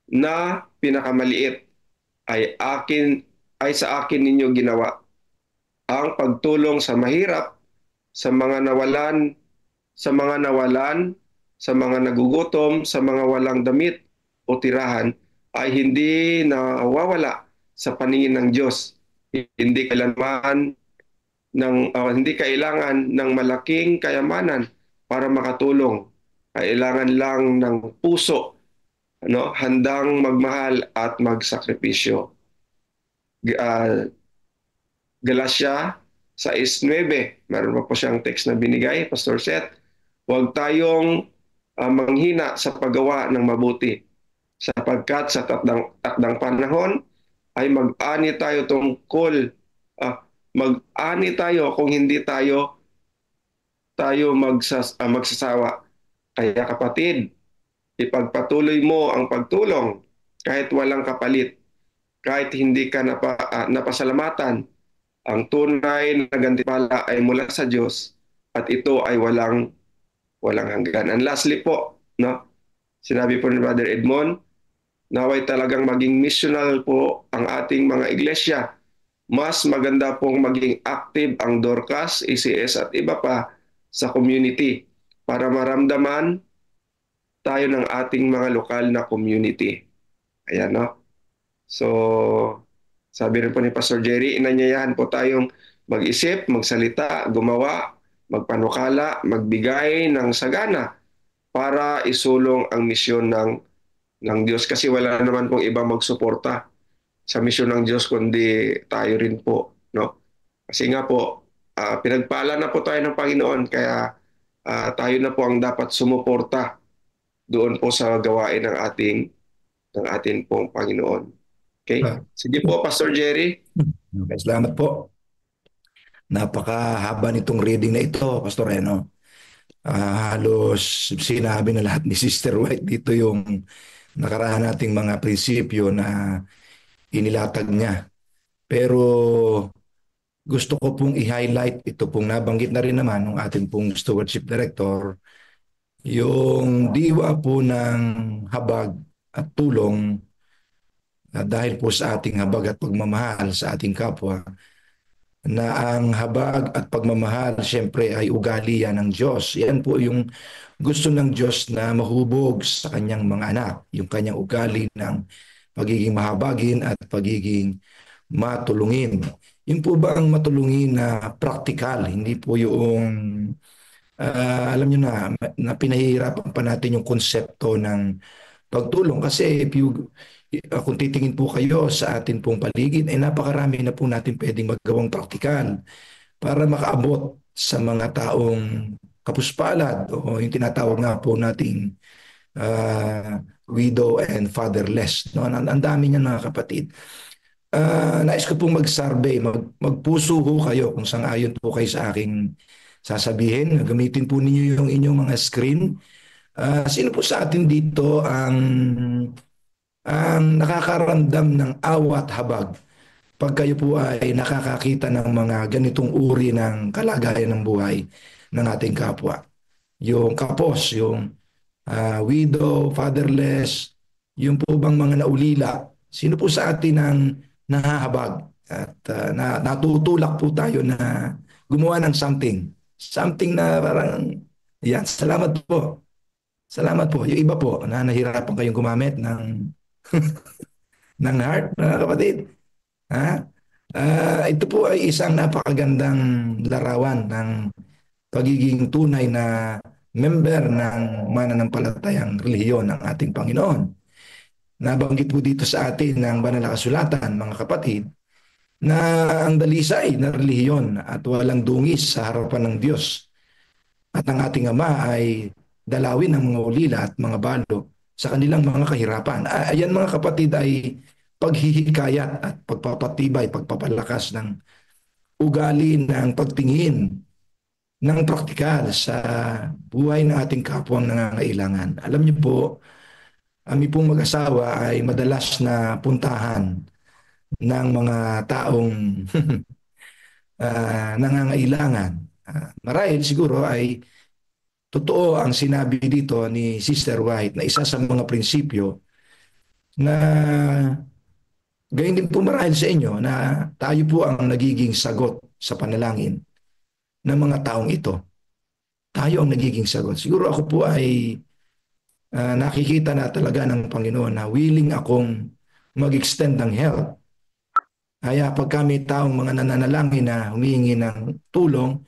na pinakamaliit ay sa akin ninyo ginawa. Ang pagtulong sa mahirap, sa mga nawalan, sa mga nagugutom, sa mga walang damit o tirahan ay hindi nawawala sa paningin ng Diyos. Hindi kailangan ng malaking kayamanan para makatulong. Kailangan lang ng puso, handang magmahal at magsakripisyo. Galatia 6:9. Meron pa po siyang text na binigay, Pastor Seth. Huwag tayong manghina sa paggawa ng mabuti, sapagkat sa takdang panahon ay mag-ani tayo kung hindi tayo magsasawa. Kaya kapatid, ipagpatuloy mo ang pagtulong kahit walang kapalit, kahit hindi ka napasalamatan. Ang tunay na gantimpala ay mula sa Diyos at ito ay walang hanggan. And lastly po, sinabi po ni Brother Edmond, naway talagang maging missional po ang ating mga iglesia. Mas maganda pong maging active ang Dorcas, ECS at iba pa sa community para maramdaman tayo ng ating mga lokal na community. Ayan, no? So, sabi rin po ni Pastor Jerry, inanyayahan po tayong mag-isip, magsalita, gumawa, magpanukala, magbigay ng sagana para isulong ang misyon ng Diyos. Kasi wala naman pong iba magsuporta sa misyon ng Diyos kundi tayo rin po, no? Kasi nga po, pinagpala na po tayo ng Panginoon, kaya tayo na po ang dapat sumuporta doon po sa gawain ng ating ng atin pong Panginoon. Okay? Ah, Sige po, Pastor Jerry. okay, salamat po. Napakahaba nitong reading na ito, Pastor Reno. Halos sinabi na lahat ni Sister White dito yung nakaraan nating mga prinsipyo na inilatag niya. Pero gusto ko pong i-highlight, ito pong nabanggit na rin naman ng ating pong stewardship director, yung diwa po ng habag at tulong dahil po sa ating habag at pagmamahal sa ating kapwa, na ang habag at pagmamahal siyempre ay ugali yan ng Diyos. Yan po yung gusto ng Diyos na mahubog sa kanyang mga anak, yung kanyang ugali ng pagiging mahabagin at pagiging matulungin. Yun po ba ang matulungin na praktikal, hindi po yung alam nyo na pinahihirapan pa natin yung konsepto ng pagtulong. Kasi kung titingin po kayo sa atin pong paligid, ay napakarami na po natin pwedeng magawang praktikal para makaabot sa mga taong kapuspalad o yung tinatawag nga po nating widow and fatherless. No? Ang dami niyan mga kapatid. Nais ko pong mag-survey, magpuso ho kayo kung sang-ayon po kayo sa aking sasabihin. Gamitin po ninyo yung inyong mga screen. Sino po sa atin dito ang nakakaramdam ng awa at habag pag kayo po ay nakakakita ng mga ganitong uri ng kalagayan ng buhay ng ating kapwa? Yung kapos, yung widow, fatherless, yung po bang mga naulila, sino po sa atin ang nahahabag at natutulak po tayo na gumawa ng something na parang yan, salamat po. Salamat po. Yung iba po na nahirapan kayong gumamit ng ng heart, mga kapatid. Ito po ay isang napakagandang larawan ng pagiging tunay na member ng mananampalatayang relihiyon ng ating Panginoon. Nabanggit po dito sa atin ng banal na kasulatan, mga kapatid, na ang dalisay na relihiyon at walang dungis sa harapan ng Diyos at ang ating Ama ay dalawin ng mga ulila at mga balo sa kanilang mga kahirapan. Ayan mga kapatid ay paghihikayat at pagpapatibay, pagpapalakas ng ugali ng pagtingin ng praktikal sa buhay ng ating kapwang nangangailangan. Alam niyo po, kami pong mag-asawa ay madalas na puntahan ng mga taong nangangailangan. Marahil siguro ay totoo ang sinabi dito ni Sister White na isa sa mga prinsipyo na gayon din po marahil sa inyo na tayo po ang nagiging sagot sa panalangin ng mga taong ito. Tayo ang nagiging sagot. Siguro ako po ay nakikita na talaga ng Panginoon na willing akong mag-extend ng help. Kaya pag kami taong mga nananalangin na humihingi ng tulong,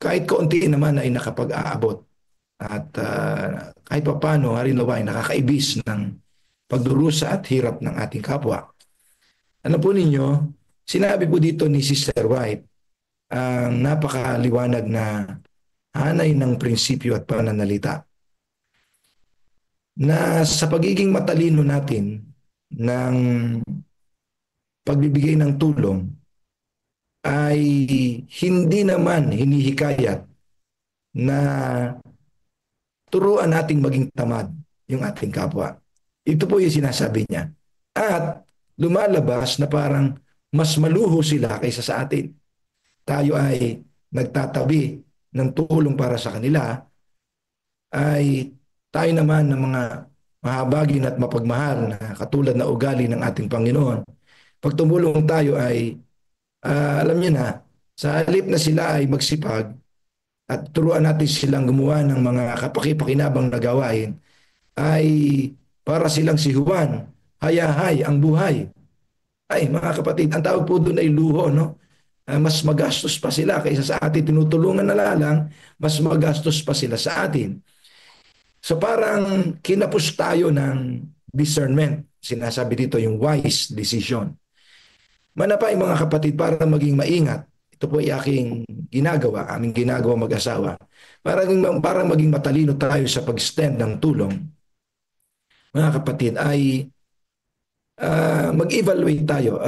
kahit kaunti naman ay nakapag-aabot. At kahit pa paano, harinawa ay nakakaibis ng pagdurusa at hirap ng ating kapwa. Alam po ninyo, sinabi po dito ni Sister White, ang napakaliwanag na hanay ng prinsipyo at pananalita na sa pagiging matalino natin ng pagbibigay ng tulong ay hindi naman hinihikayat na turuan nating maging tamad yung ating kapwa. Ito po yung sinasabi niya. At lumalabas na parang mas maluho sila kaysa sa atin. Tayo ay nagtatabi ng tulong para sa kanila, ay tayo naman ng mga mahabagin at mapagmahal na katulad na ugali ng ating Panginoon. Pag tumulong tayo ay, alam niyo na, sa halip na sila ay magsipag at turuan natin silang gumawa ng mga kapakipakinabang na gawain, ay para silang si Juan, hayahay ang buhay. Ay mga kapatid, ang tawag po doon ay luho, no? Mas magastos pa sila kaysa sa atin. Tinutulungan na lang, mas magastos pa sila sa atin. So parang kinapos tayo ng discernment. Sinasabi dito yung wise decision. Manapay mga kapatid, para maging maingat, ito po ay aking ginagawa, aming ginagawa mag-asawa, para maging matalino tayo sa pag-extend ng tulong. Mga kapatid, ay mag-evaluate tayo.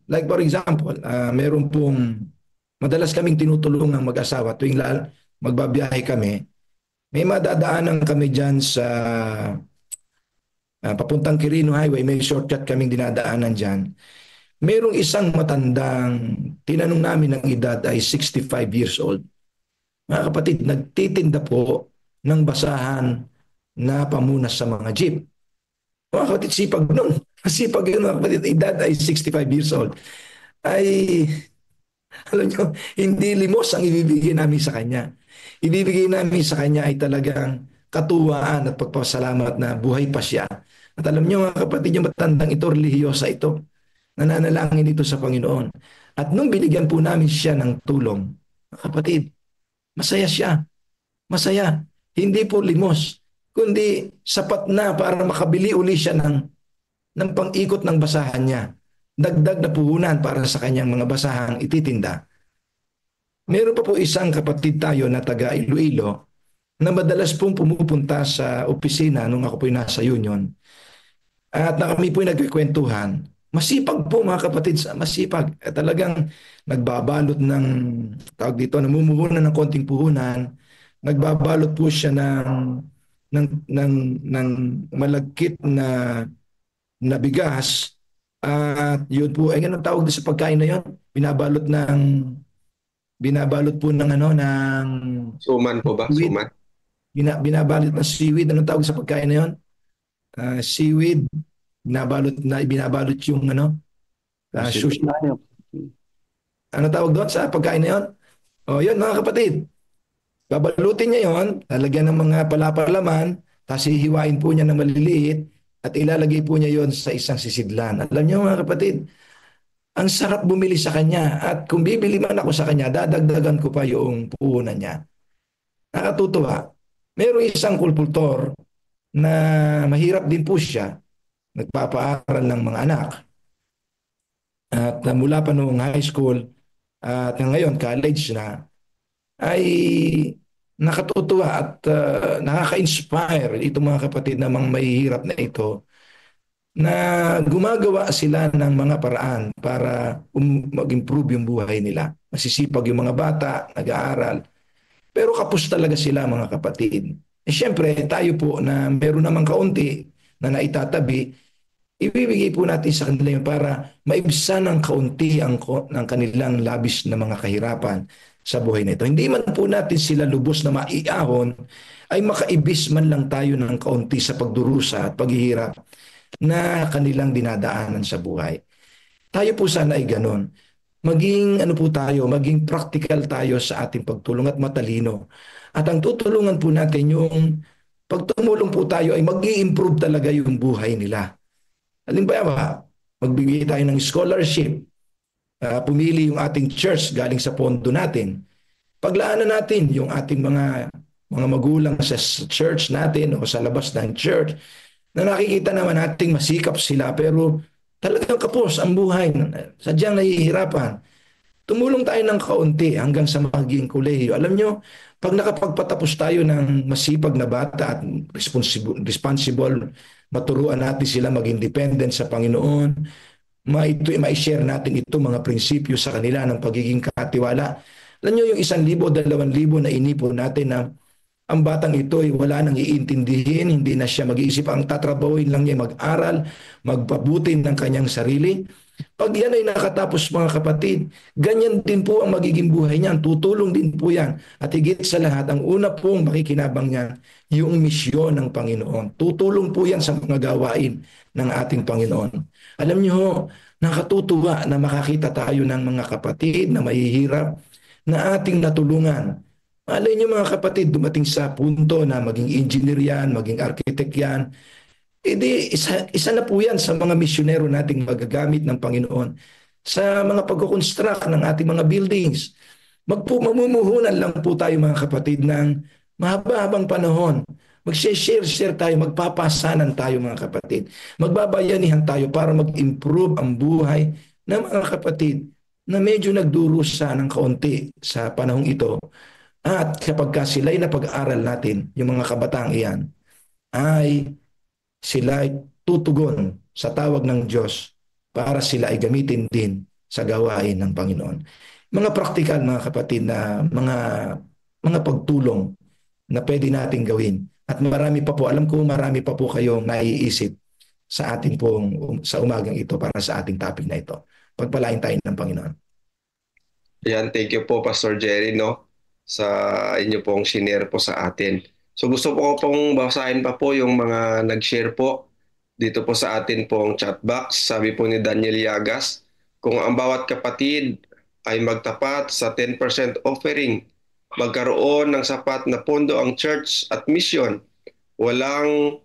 Like for example, meron pong madalas kaming tinutulungan mag-asawa tuwing magbabiyahe kami. May madadaanan kami dyan sa papuntang Quirino Highway, may shortcut kaming dinadaanan dyan. Merong isang matandang, tinanong namin ng edad ay 65 years old. Mga kapatid, nagtitinda po ng basahan na pamunas sa mga jeep. Mga kapatid, sipag nun. Sipag yun mga kapatid, edad ay 65 years old. Ay, alam nyo, hindi limos ang ibibigay namin sa kanya. Ibibigay namin sa kanya ay talagang katuwaan at pagpasalamat na buhay pa siya. At alam nyo mga kapatid, yung matandang ito, relihiyosa ito. Nananalangin ito sa Panginoon. At nung binigyan po namin siya ng tulong, mga kapatid, masaya siya. Masaya. Hindi po limos, kundi sapat na para makabili uli siya ng pang-ikot ng basahan niya. Dagdag na puhunan para sa kanyang mga basahang ititinda. Meron pa po isang kapatid tayo na taga Iloilo na madalas pong pumupunta sa opisina nung ako po nasa union. At na kami po nagkikwentuhan. Masipag po mga kapatid, masipag. Talagang nagbabalot ng, tawag dito, namumuhunan ng konting puhunan. Nagbabalot po siya ng malagkit na bigas. At yun po, ay anong tawag sa pagkain na yun? Binabalot po ng Suman po ba? seaweed. Suman? Binabalot ng seaweed. Anong tawag sa pagkain na yun? Seaweed. Binabalot yung sushi. Ano tawag doon sa pagkain na yun? O yun mga kapatid. Babalutin niya yun, lalagyan ng mga palapalaman, tapos hihiwain po niya ng maliliit at ilalagay po niya yon sa isang sisidlan. Alam niyo mga kapatid, ang sarap bumili sa kanya at kung bibili man ako sa kanya, dadagdagan ko pa yung puhunan niya. Nakatutuwa. Mayroong isang kulpultor na mahirap din po siya, nagpapaaral ng mga anak. At mula pa noong high school at ngayon college na, ay nakatutuwa at nakaka-inspire itong mga kapatid na mga mahihirap na ito na gumagawa sila ng mga paraan para mag-improve yung buhay nila. Masisipag yung mga bata, nag-aaral. Pero kapos talaga sila mga kapatid. Siyempre, tayo po na meron namang kaunti na naitatabi, ibibigay po natin sa kanila yun para maibsan ng kaunti ang kanilang labis na mga kahirapan sa buhay na ito. Hindi man po natin sila lubos na maiahon, ay makaibis man lang tayo ng kaunti sa pagdurusa at paghihirap na kanilang dinadaanan sa buhay. Tayo po sana ay ganon. Maging maging practical tayo sa ating pagtulong at matalino. At ang tutulungan po natin yung pagtumulong po tayo ay mag-i-improve talaga yung buhay nila. Halimbawa, magbigay tayo ng scholarship. Pumili yung ating church galing sa pondo natin. Paglaanan natin yung ating mga magulang sa church natin o sa labas ng church na nakikita naman nating masikap sila pero talagang kapos ang buhay. Sadyang nahihirapan. Tumulong tayo ng kaunti hanggang sa maging kolehiyo. Alam nyo, pag nakapagpatapos tayo ng masipag na bata at responsible, maturuan natin sila maging dependent sa Panginoon, ma-share natin ito mga prinsipyo sa kanila ng pagiging katiwala. Alam nyo yung 1,000, 2,000 na inipon natin na ang batang ito ay wala nang iintindihin, hindi na siya mag-iisip, ang tatrabahuin lang niya mag-aral, magpabuti ng kanyang sarili. Pag yan ay nakatapos mga kapatid, ganyan din po ang magiging buhay niyan, tutulong din po yan. At higit sa lahat, ang una pong makikinabang niyan, yung misyon ng Panginoon. Tutulong po yan sa mga gawain ng ating Panginoon. Alam niyo, nakatutuwa na makakita tayo ng mga kapatid na mahihirap na ating natulungan. Malay niyo mga kapatid, dumating sa punto na maging engineer yan, maging architect yan. Isa na po yan sa mga misyonero nating magagamit ng Panginoon sa mga pagkukonstruct ng ating mga buildings. Mamumuhunan lang po tayo mga kapatid ng mahaba-habang panahon. Mag-share tayo, magpapasanan tayo mga kapatid. Magbabayanihan tayo para mag-improve ang buhay ng mga kapatid na medyo nagdurusa ng kaunti sa panahong ito. At kapag sila'y napag-aral natin, yung mga kabataang iyan, ay sila tutugon sa tawag ng Diyos para sila ay gamitin din sa gawain ng Panginoon. Mga praktikal, mga kapatid, na mga pagtulong na pwede nating gawin. At marami pa po, alam ko marami pa po kayong naiisip sa ating pong sa umagang ito para sa ating topic na ito. Pagpalain tayo ng Panginoon. Yan, thank you po Pastor Jerry, no, sa inyo pong shinare po sa atin. So gusto po ko pong basahin pa po yung mga nag-share po dito po sa atin pong chat box. Sabi po ni Daniel Yagas, kung ang bawat kapatid ay magtapat sa 10% offering, magkaroon ng sapat na pondo ang church at mission, walang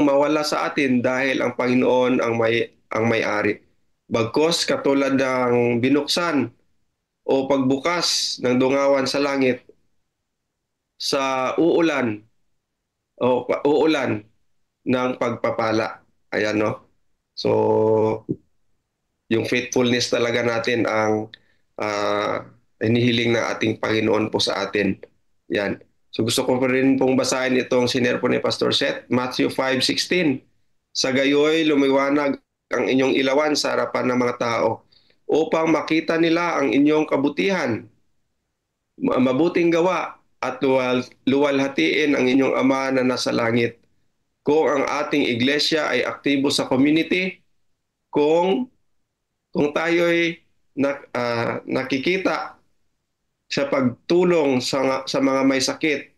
mawala sa atin dahil ang Panginoon ang may-ari. Bagkos katulad ng binuksan o pagbukas ng dungawan sa langit sa uulan ng pagpapala. Ayan, no? So, yung faithfulness talaga natin ang inihiling ng ating Panginoon po sa atin. Yan. So gusto ko pa rin pong basahin itong sinare po ni Pastor Seth, Matthew 5:16. Sa gayoy lumiwanag ang inyong ilawan sa harapan ng mga tao upang makita nila ang inyong kabutihan, mabuting gawa at luwalhatiin ang inyong Ama na nasa langit. Kung ang ating iglesia ay aktibo sa community, kung tayo'y nakikita sa pagtulong sa mga may sakit,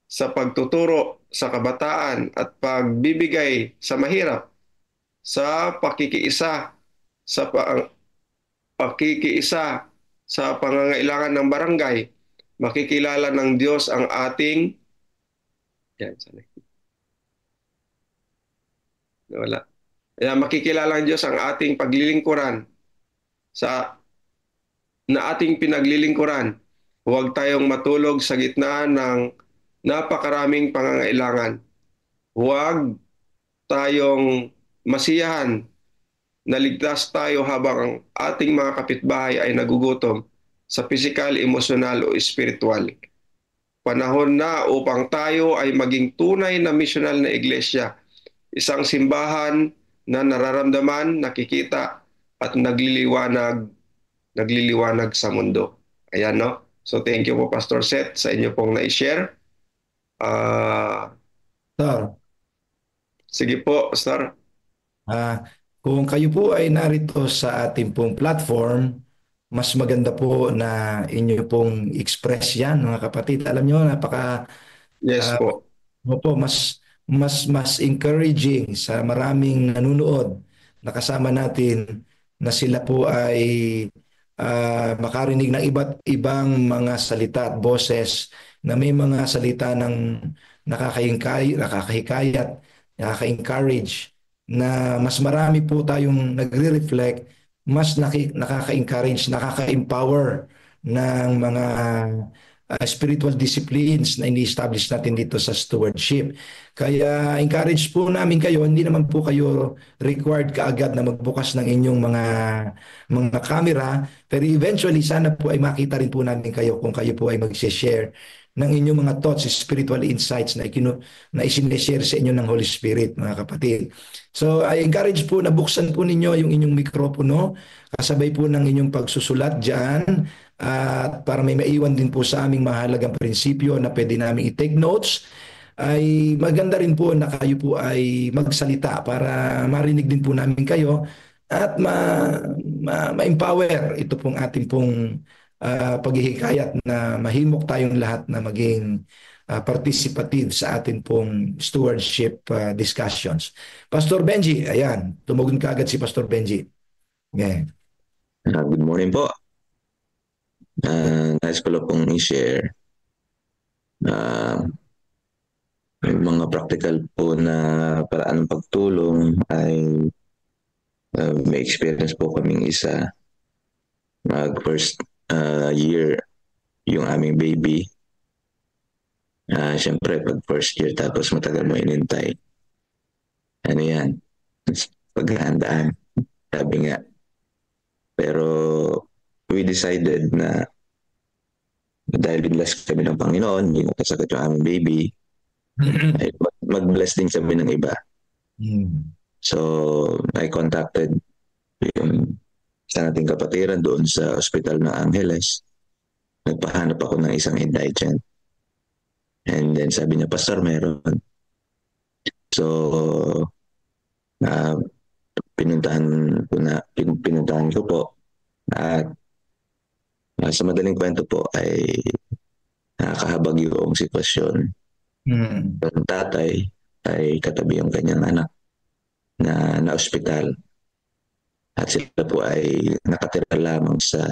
sa pagtuturo sa kabataan at pagbibigay sa mahirap, sa pakikiisa sa pangangailangan ng barangay, makikilala ng Diyos ang ating makikilala ng Diyos ang ating paglilingkuran na ating pinaglilingkuran. Huwag tayong matulog sa gitna ng napakaraming pangangailangan. Huwag tayong masiyahan na ligtas tayo habang ang ating mga kapitbahay ay nagugutom sa physical, emosyonal o spiritual. Panahon na upang tayo ay maging tunay na missional na iglesia, isang simbahan na nararamdaman, nakikita at nagliliwanag sa mundo. Ayan, no? So thank you po Pastor Seth sa inyo pong na-share. Sige po, Pastor. Kung kayo po ay narito sa ating pong platform, mas maganda po na inyo pong express yan, mga kapatid. Alam nyo, Yes po. Mas encouraging sa maraming nanonood na kasama natin na sila po ay makarinig ng iba't ibang mga salita at boses na may mga salita ng nakakahikayat, nakaka-encourage, na mas marami po tayong nagre-reflect, mas nakaka-encourage, nakaka-empower ng mga spiritual disciplines na ini-establish natin dito sa stewardship. Kaya encourage po namin kayo, hindi naman po kayo required kaagad na magbukas ng inyong mga camera, pero eventually sana po ay makita rin po namin kayo kung kayo po ay mag-share ng inyong mga thoughts, spiritual insights na isineshare sa inyo ng Holy Spirit, mga kapatid. So I encourage po na buksan po ninyo yung inyong mikropono, kasabay po ng inyong pagsusulat dyan, at para may maiwan din po sa aming mahalagang prinsipyo na pwede namin i-take notes, ay maganda rin po na kayo po ay magsalita para marinig din po namin kayo at ma-empower ito pong ating pong paghihikayat na mahimok tayong lahat na maging participative sa ating pong stewardship discussions. Pastor Benji, ayan, tumugon ka agad si Pastor Benji. Yeah. Good morning po. Nais ko lang pong i-share yung mga practical po na paraan ng pagtulong ay may experience po kaming isa. First year yung aming baby. Siyempre pag first year tapos matagal mo inintay. Ano yan? Paghahandaan. Sabi nga. Pero we decided na dahil blessed kami ng Panginoon, hindi nakasagot yung aming baby, ay mag-bless din kami ng iba. So, I contacted yung sa nating kapatiran doon sa ospital ng Angeles. Nagpahanap ako ng isang indigent. And then sabi niya, Pastor, meron. So, uh, pinuntahan ko po. At sa madaling kwento po ay nakakahabag yung sitwasyon. Yung tatay ay katabi yung kanyang anak na ospital. At sila po ay nakatira lamang sa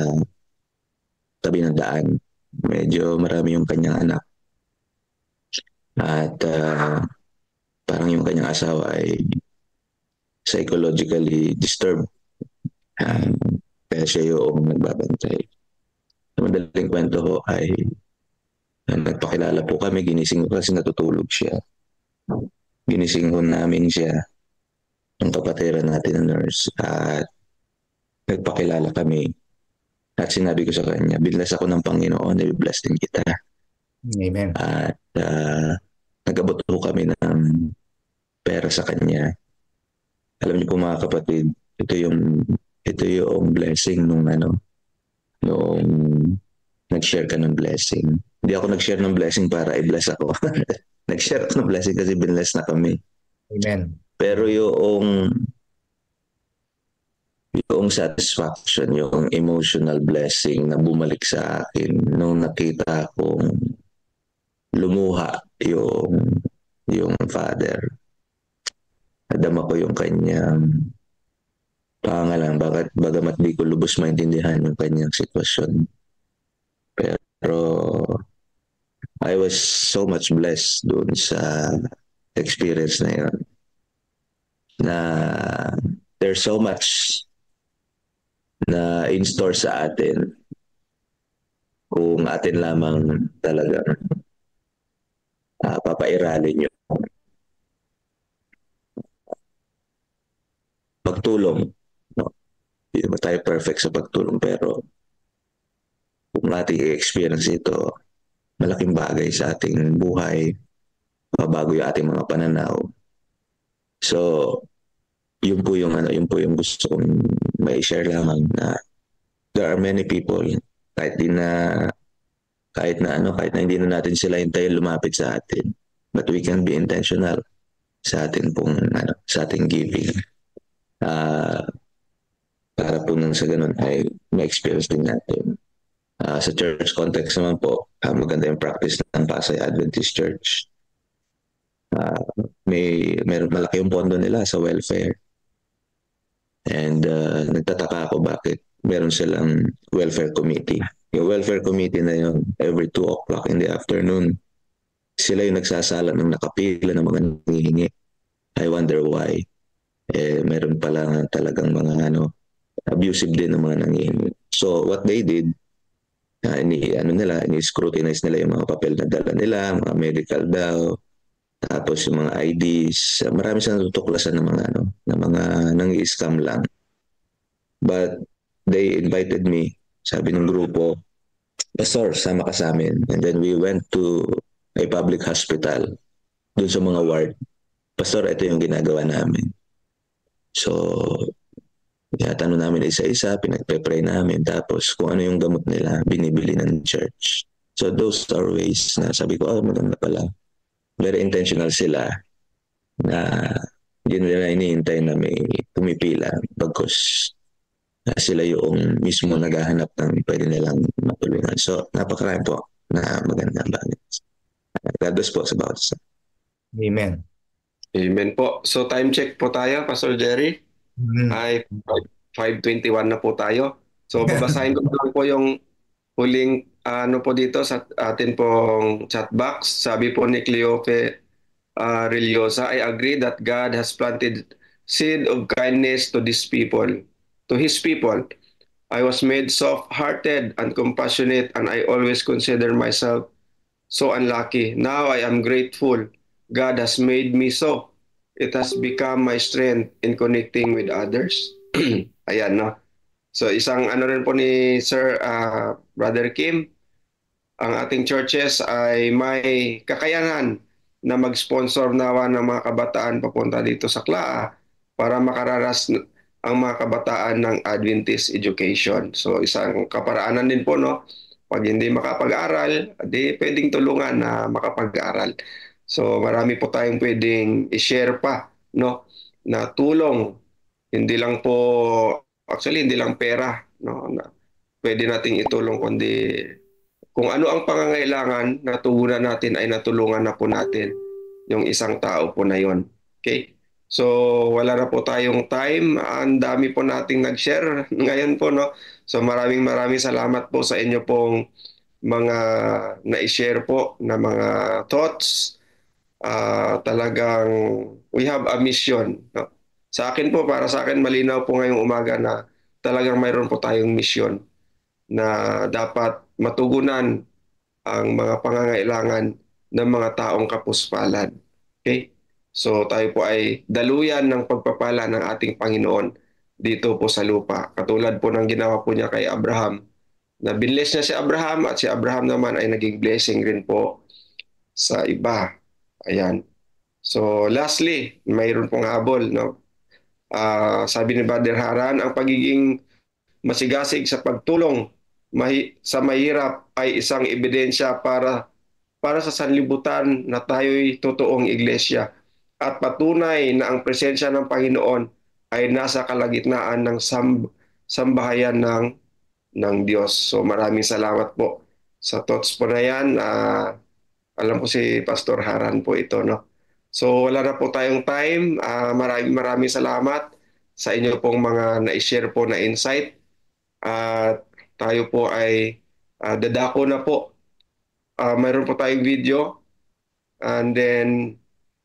tabi ng daan. Medyo marami yung kanyang anak. At parang yung kanyang asawa ay psychologically disturbed. Kaya siya yung nagbabantay. Sa madaling kwento ho ay nagpakilala po kami, ginising ko kasi natutulog siya. Ginising ko namin siya, yung kapatiran natin na nurse, at nagpakilala kami. At sinabi ko sa kanya, binless ako ng Panginoon, i-bless din kita. Amen. At nag-abot po kami ng pera sa kanya. Alam niyo po mga kapatid, ito yung blessing nung nag-share ka ng blessing. Hindi ako nag-share ng blessing para i-bless ako. Nag-share ako ng blessing kasi binless na kami. Amen. Pero yung satisfaction, yung emotional blessing na bumalik sa akin nung nakita kong lumuha yung father. Nadama ko yung kanyang pangalan, bagamat di ko lubos maintindihan yung kanyang sitwasyon. Pero I was so much blessed doon sa experience na yun. Na there's so much na in store sa atin kung atin lamang talagang papairalin yung pagtulong. No? Hindi naman tayo perfect sa pagtulong, pero kung ating i-experience ito, malaking bagay sa ating buhay, mabago yung ating mga pananaw. So, yun po yung gusto kong mai-share lamang, na there are many people kahit na hindi na natin sila hintayin lumapit sa atin, but we can be intentional sa ating giving. Para po nang sa ganun ay ma-experience din natin. Sa church context naman po, maganda yung practice ng Pasay Adventist Church. Meron malaki yung pondo nila sa welfare. And nagtataka ako bakit meron silang welfare committee. Yung welfare committee na yun, every 2 o'clock in the afternoon, sila yung nagsasala ng nakapila ng mga nangihingi. I wonder why. Meron pala talagang mga abusive din ng mga nangihingi. So what they did, ini-scrutinize nila yung mga papel na dala nila, mga medical daw, tapos yung mga IDs, marami silang natutuklasan ng mga nangi-scam lang. But they invited me, sabi ng grupo, Pastor, sama ka sa amin. And then we went to a public hospital, dun sa mga ward. Pastor, ito yung ginagawa namin. So, tinatanong namin isa-isa, pinagpe-pray namin, tapos kung ano yung gamot nila, binibili ng church. So those are ways na sabi ko, maganda pala. Very intentional sila na hindi nila inihintay na may pumipila bagkus sila yung mismo naghahanap ng pwede nilang matulungan. So napakarami po na magandang bagay. God bless po sa bawat isa. Amen. Amen po. So time check po tayo, Pastor Jerry. Ay 5:21 na po tayo. So babasahin ko lang po yung huling po dito sa atin pong chat box. Sabi po ni Cleope Religiosa, I agree that God has planted seed of kindness to his people. I was made soft-hearted and compassionate, and I always consider myself so unlucky. Now I am grateful. God has made me so. It has become my strength in connecting with others. Ayan, no? So isang rin po ni Sir Brother Kim, ang ating churches ay may kakayanan na mag-sponsor nawa ng mga kabataan papunta dito sa CLAA para makararas ang mga kabataan ng Adventist education. So isang kaparaanan din po, no? Pag hindi makapag-aral, di pwedeng tulungan na makapag-aral. So marami po tayong pwedeng i-share pa, no? Na tulong, hindi lang po, actually hindi lang pera, no? Na pwede nating itulong, kundi kung ano ang pangangailangan na tugunan natin ay natulungan na po natin yung isang tao po na yon. Okay? So wala na po tayong time. Ang dami po nating nag-share ngayon po, no? So maraming salamat po sa inyo pong mga na-share po na mga thoughts. Talagang we have a mission, no? Sa akin po, para sa akin, malinaw po ngayong umaga na talagang mayroon po tayong mission na dapat matugunan ang mga pangangailangan ng mga taong kapuspalad. Okay? So tayo po ay daluyan ng pagpapala ng ating Panginoon dito po sa lupa. Katulad po ng ginawa po niya kay Abraham. Na binless niya si Abraham at si Abraham naman ay naging blessing rin po sa iba. Ayan. So lastly, mayroon pong habol, no? Sabi ni Brother Haran, ang pagiging masigasig sa pagtulong sa mahirap ay isang ebidensya para sa sanlibutan na tayo'y totoong iglesia at patunay na ang presensya ng Panginoon ay nasa kalagitnaan ng sambahayan ng Diyos. So maraming salamat po sa thoughts po na yan. Alam ko si Pastor Haran po ito, no? So wala na po tayong time. Maraming salamat sa inyo pong mga na-share po na insight. At tayo po ay dadako na po. Mayroon po tayong video. And then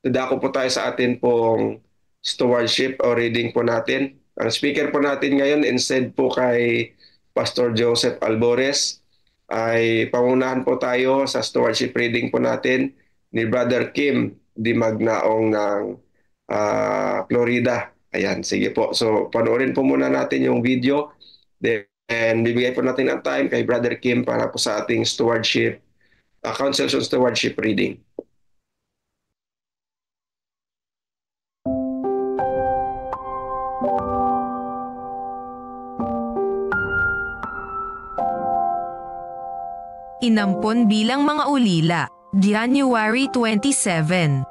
dadako po tayo sa atin pong stewardship o reading po natin. Ang speaker po natin ngayon, instead po kay Pastor Joseph Albores, ay pangunahan po tayo sa stewardship reading po natin ni Brother Kim Di Magnaong ng Florida. Ayan, sige po. So panoorin po muna natin yung video. Then bibigay po natin ang time kay Brother Kim para po sa ating stewardship, Council on Stewardship reading. Inampon bilang mga ulila, January 27.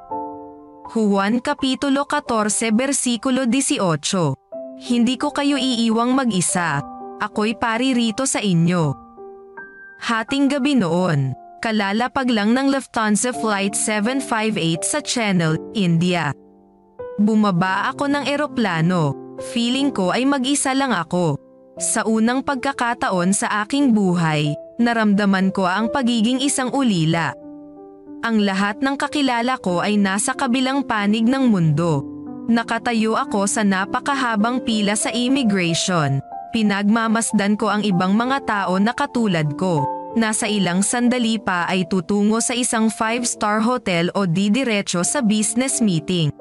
Juan Kapitulo 14 versikulo 18. Hindi ko kayo iiwang mag-isa, ako'y paririto sa inyo. Hating gabi noon, kalalapag lang ng Lufthansa Flight 758 sa Chennai, India. Bumaba ako ng eroplano, feeling ko ay mag-isa lang ako. Sa unang pagkakataon sa aking buhay, naramdaman ko ang pagiging isang ulila. Ang lahat ng kakilala ko ay nasa kabilang panig ng mundo. Nakatayo ako sa napakahabang pila sa immigration. Pinagmamasdan ko ang ibang mga tao na katulad ko. Nasa ilang sandali pa ay tutungo sa isang 5-star hotel o didiretso sa business meeting.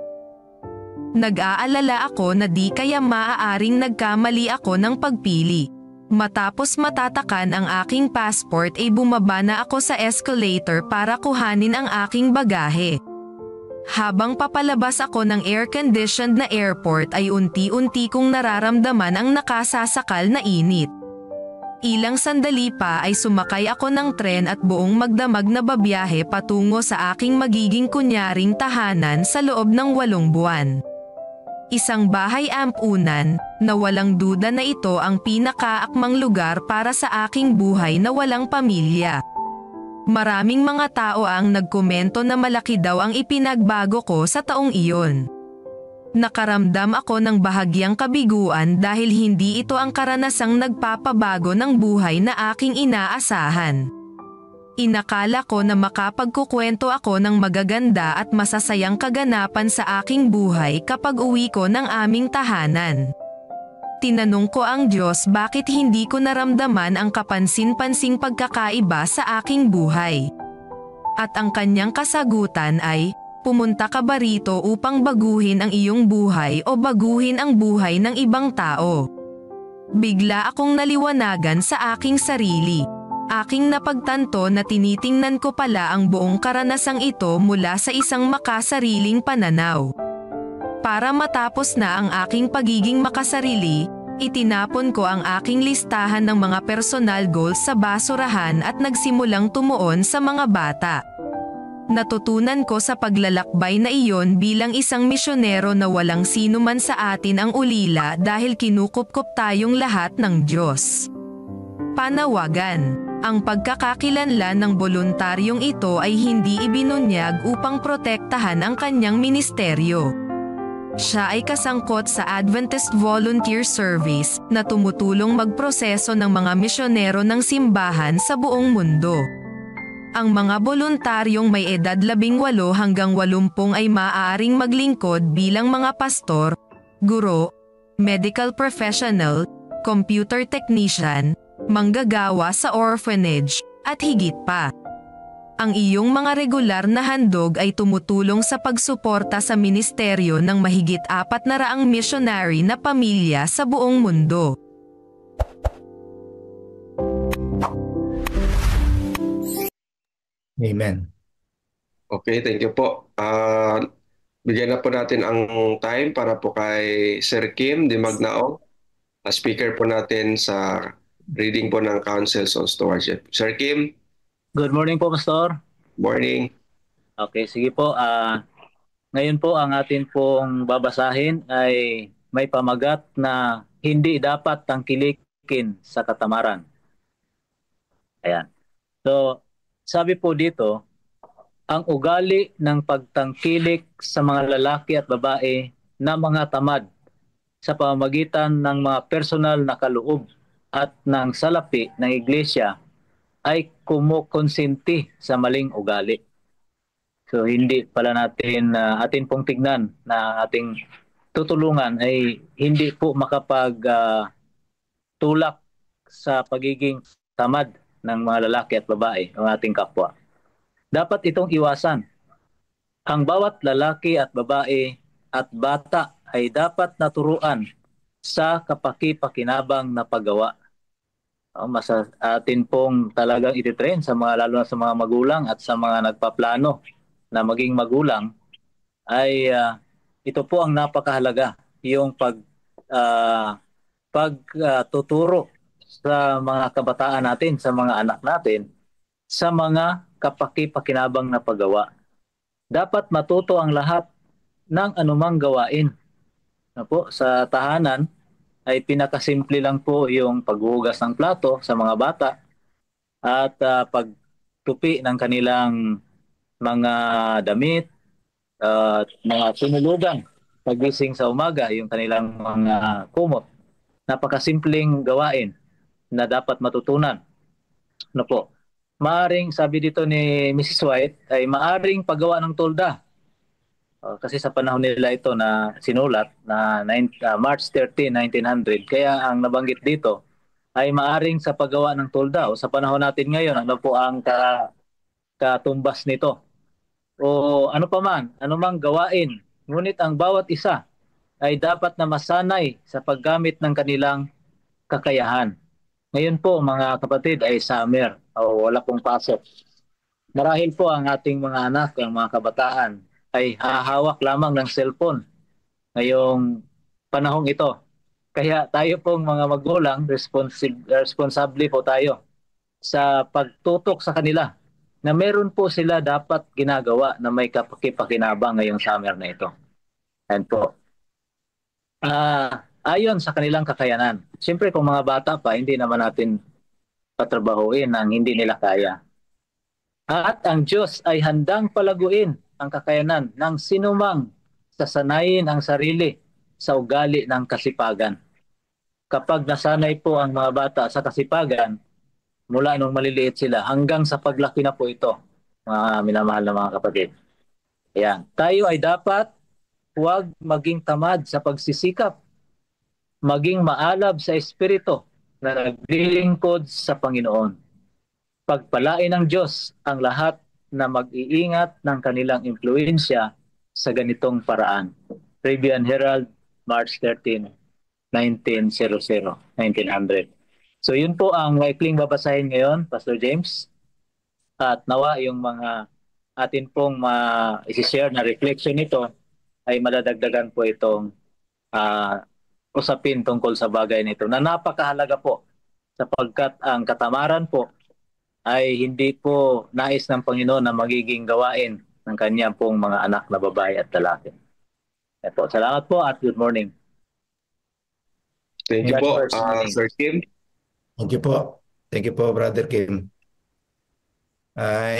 Nag-aalala ako na di kaya maaaring nagkamali ako ng pagpili. Matapos matatakan ang aking passport ay bumaba na ako sa escalator para kuhanin ang aking bagahe. Habang papalabas ako ng air-conditioned na airport ay unti-unti kong nararamdaman ang nakasasakal na init. Ilang sandali pa ay sumakay ako ng tren at buong magdamag na babiyahe patungo sa aking magiging kunyaring tahanan sa loob ng 8 buwan. Isang bahay ampunan, na walang duda na ito ang pinakaakmang lugar para sa aking buhay na walang pamilya. Maraming mga tao ang nagkomento na malaki daw ang ipinagbago ko sa taong iyon. Nakaramdam ako ng bahagyang kabiguan dahil hindi ito ang karanasang nagpapabago ng buhay na aking inaasahan. Inakala ko na makapagkukwento ako ng magaganda at masasayang kaganapan sa aking buhay kapag uwi ko ng aming tahanan. Tinanong ko ang Diyos bakit hindi ko naramdaman ang kapansin-pansing pagkakaiba sa aking buhay. At ang kanyang kasagutan ay, pumunta ka ba rito upang baguhin ang iyong buhay o baguhin ang buhay ng ibang tao? Bigla akong naliwanagan sa aking sarili. Aking napagtanto na tinitingnan ko pala ang buong karanasang ito mula sa isang makasariling pananaw. Para matapos na ang aking pagiging makasarili, itinapon ko ang aking listahan ng mga personal goals sa basurahan at nagsimulang tumuon sa mga bata. Natutunan ko sa paglalakbay na iyon bilang isang misyonero na walang sino man sa atin ang ulila dahil kinukupkup tayong lahat ng Diyos. Panawagan. Ang pagkakakilanlan ng voluntaryong ito ay hindi ibinunyag upang protektahan ang kanyang ministeryo. Siya ay kasangkot sa Adventist Volunteer Service na tumutulong magproseso ng mga misyonero ng simbahan sa buong mundo. Ang mga voluntaryong may edad 18 hanggang 80 ay maaaring maglingkod bilang mga pastor, guro, medical professional, computer technician, manggagawa sa orphanage, at higit pa. Ang iyong mga regular na handog ay tumutulong sa pagsuporta sa ministeryo ng mahigit 400 missionary na pamilya sa buong mundo. Amen. Okay, thank you po. Bigyan na po natin ang time para po kay Sir Kim Di Magnaong, speaker po natin sa reading po ng Councils on Stewardship. Sir Kim. Good morning po, Pastor. Morning. Okay, sige po. Ngayon po ang atin pong babasahin ay may pamagat na hindi dapat tangkilikin sa katamaran. Ayan. So, sabi po dito, ang ugali ng pagtangkilik sa mga lalaki at babae na mga tamad sa pamamagitan ng mga personal na kaloob at ng salapi ng iglesia ay kumukonsinti sa maling ugali. So hindi pala natin atin pong tignan na ating tutulungan ay hindi po tulak sa pagiging tamad ng mga lalaki at babae ng ating kapwa. Dapat itong iwasan. Ang bawat lalaki at babae at bata ay dapat naturuan sa kapaki-pakinabang na paggawa. Mas atin pong talagang ititrain sa mga, lalo na sa mga magulang at sa mga nagpaplano na maging magulang ay ito po ang napakahalaga, yung pagtuturo sa mga kabataan natin, sa mga anak natin, sa mga kapaki-pakinabang na paggawa. Dapat matuto ang lahat ng anumang gawain. Po, sa tahanan ay pinakasimple lang po yung paghuhugas ng plato sa mga bata at pagtupi ng kanilang mga damit at mga tinulugan pagising sa umaga, yung kanilang mga kumot. Napakasimpleng gawain na dapat matutunan. Ano po? Maaring, sabi dito ni Mrs. White, ay maaring paggawa ng tolda. Kasi sa panahon nila ito na sinulat na March 13, 1900. Kaya ang nabanggit dito ay maaring sa paggawa ng tolda o sa panahon natin ngayon, ano po ang katumbas nito. O ano pa man, anumang gawain. Ngunit ang bawat isa ay dapat na masanay sa paggamit ng kanilang kakayahan. Ngayon po mga kapatid ay summer o wala pong pasok. Marahil po ang ating mga anak, ang mga kabataan ay hahawak lamang ng cellphone ngayong panahong ito. Kaya tayo pong mga magulang, responsable po tayo sa pagtutok sa kanila na meron po sila dapat ginagawa na may kapakipakinabang ngayong summer na ito. And po, ayon sa kanilang kakayanan. Siyempre kung mga bata pa, hindi naman natin patrabahuin ang hindi nila kaya. At ang Diyos ay handang palaguin ang kakayanan ng sinumang sasanayin ang sarili sa ugali ng kasipagan. Kapag nasanay po ang mga bata sa kasipagan, mula nung maliliit sila hanggang sa paglaki na po ito, mga minamahal na mga kapatid. Ayan. Tayo ay dapat huwag maging tamad sa pagsisikap, maging maalab sa espiritu na naglilingkod sa Panginoon. Pagpalain ng Diyos ang lahat na mag-iingat ng kanilang impluensya sa ganitong paraan. Review and Herald, March 13, 1900. So yun po ang maikling babasahin ngayon, Pastor James. At nawa yung mga atin pong isi-share na reflection nito ay madadagdagan po itong usapin tungkol sa bagay nito na napakahalaga po sapagkat ang katamaran po ay hindi po nais ng Panginoon na magiging gawain ng kanyang pong mga anak na babae at lalaki. Ito, salamat po at good morning. Thank you po, Sir Kim. Thank you po. Thank you po, Brother Kim.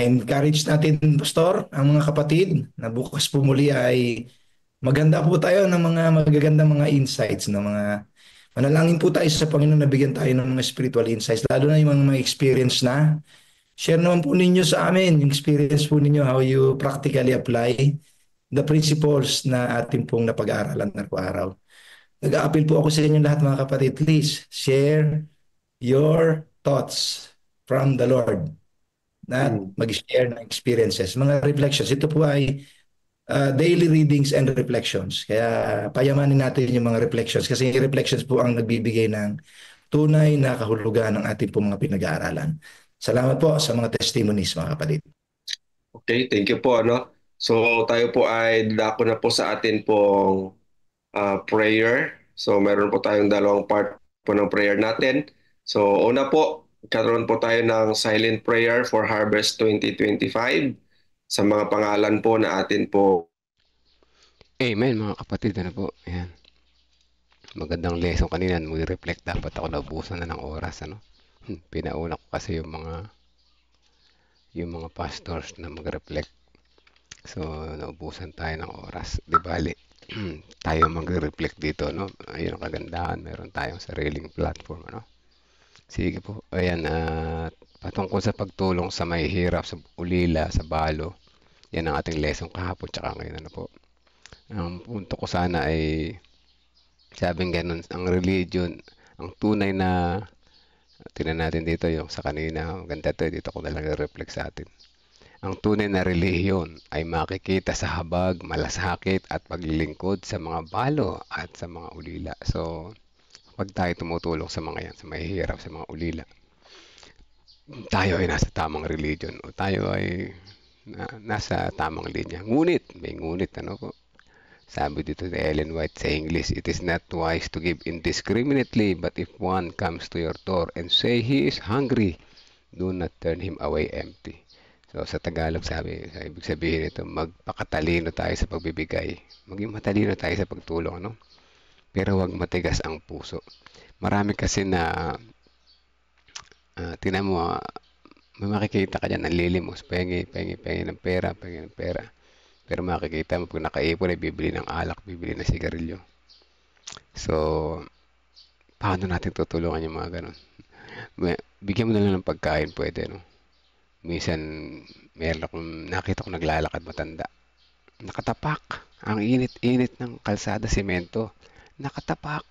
Encourage natin, Pastor, ang mga kapatid na bukas po muli ay maganda po tayo ng mga magagandang mga insights, ng mga manalangin po tayo sa Panginoon na bigyan tayo ng mga spiritual insights, lalo na yung mga experience na. Share naman po ninyo sa amin yung experience po ninyo, how you practically apply the principles na ating pong napag-aaralan na araw. Nag-a-appeal po ako sa inyo lahat mga kapatid, please share your thoughts from the Lord. Not mag-share ng experiences, mga reflections. Ito po ay daily readings and reflections. Kaya payamanin natin yung mga reflections kasi yung reflections po ang nagbibigay ng tunay na kahulugan ng ating po mga pinag-aaralan. Salamat po sa mga testimonies mga kapatid. Okay, thank you po. So tayo po ay dako na po sa atin pong prayer. So meron po tayong dalawang part po ng prayer natin. So una po, karoon po tayo ng silent prayer for Harvest 2025 sa mga pangalan po na atin po. Amen mga kapatid. Ano po? Ayan. Magandang lesson kanina. Mag-reflect. Dapat ako naubusan na ng oras. Pinauna ko kasi yung mga pastors na mag-reflect. So naubusan tayo ng oras. Di bali. Tayo mag-reflect dito. Ayun ang kagandahan. Meron tayong sariling platform. Sige po. Ayan. Patungkol sa pagtulong sa may hirap, sa ulila, sa balo. Yan ang ating lesson kahapon tsaka ngayon. Ang punto ko sana ay sabing ganun, ang religion, ang tunay na tingnan natin dito yung sa kanina. Maganda to, dito ko na lang i-reflect sa atin. Ang tunay na relihiyon ay makikita sa habag, malasakit at paglilingkod sa mga balo at sa mga ulila. So, pag tayo tumutulong sa mga yan, sa mahihirap, sa mga ulila, tayo ay nasa tamang religion o tayo ay nasa tamang linya. Ngunit, may ngunit, po? Sabi dito ni Ellen White sa English, it is not wise to give indiscriminately, but if one comes to your door and say he is hungry, do not turn him away empty. So sa Tagalog ibig sabihin ito, magpakatalino tayo sa pagbibigay. Maging matalino tayo sa pagtulong, Pero wag matigas ang puso. Marami kasi na tinan mo, may makikita ka dyan, nanlilimos, pengi ng pera. Pero makikita mo, pag nakaipon ay bibili ng alak, bibili ng sigarilyo. So, paano natin tutulungan yung mga ganun? Bigyan mo na lang ng pagkain, pwede, Minsan, nakita ko naglalakad matanda. Nakatapak. Ang init-init ng kalsada, semento. Nakatapak.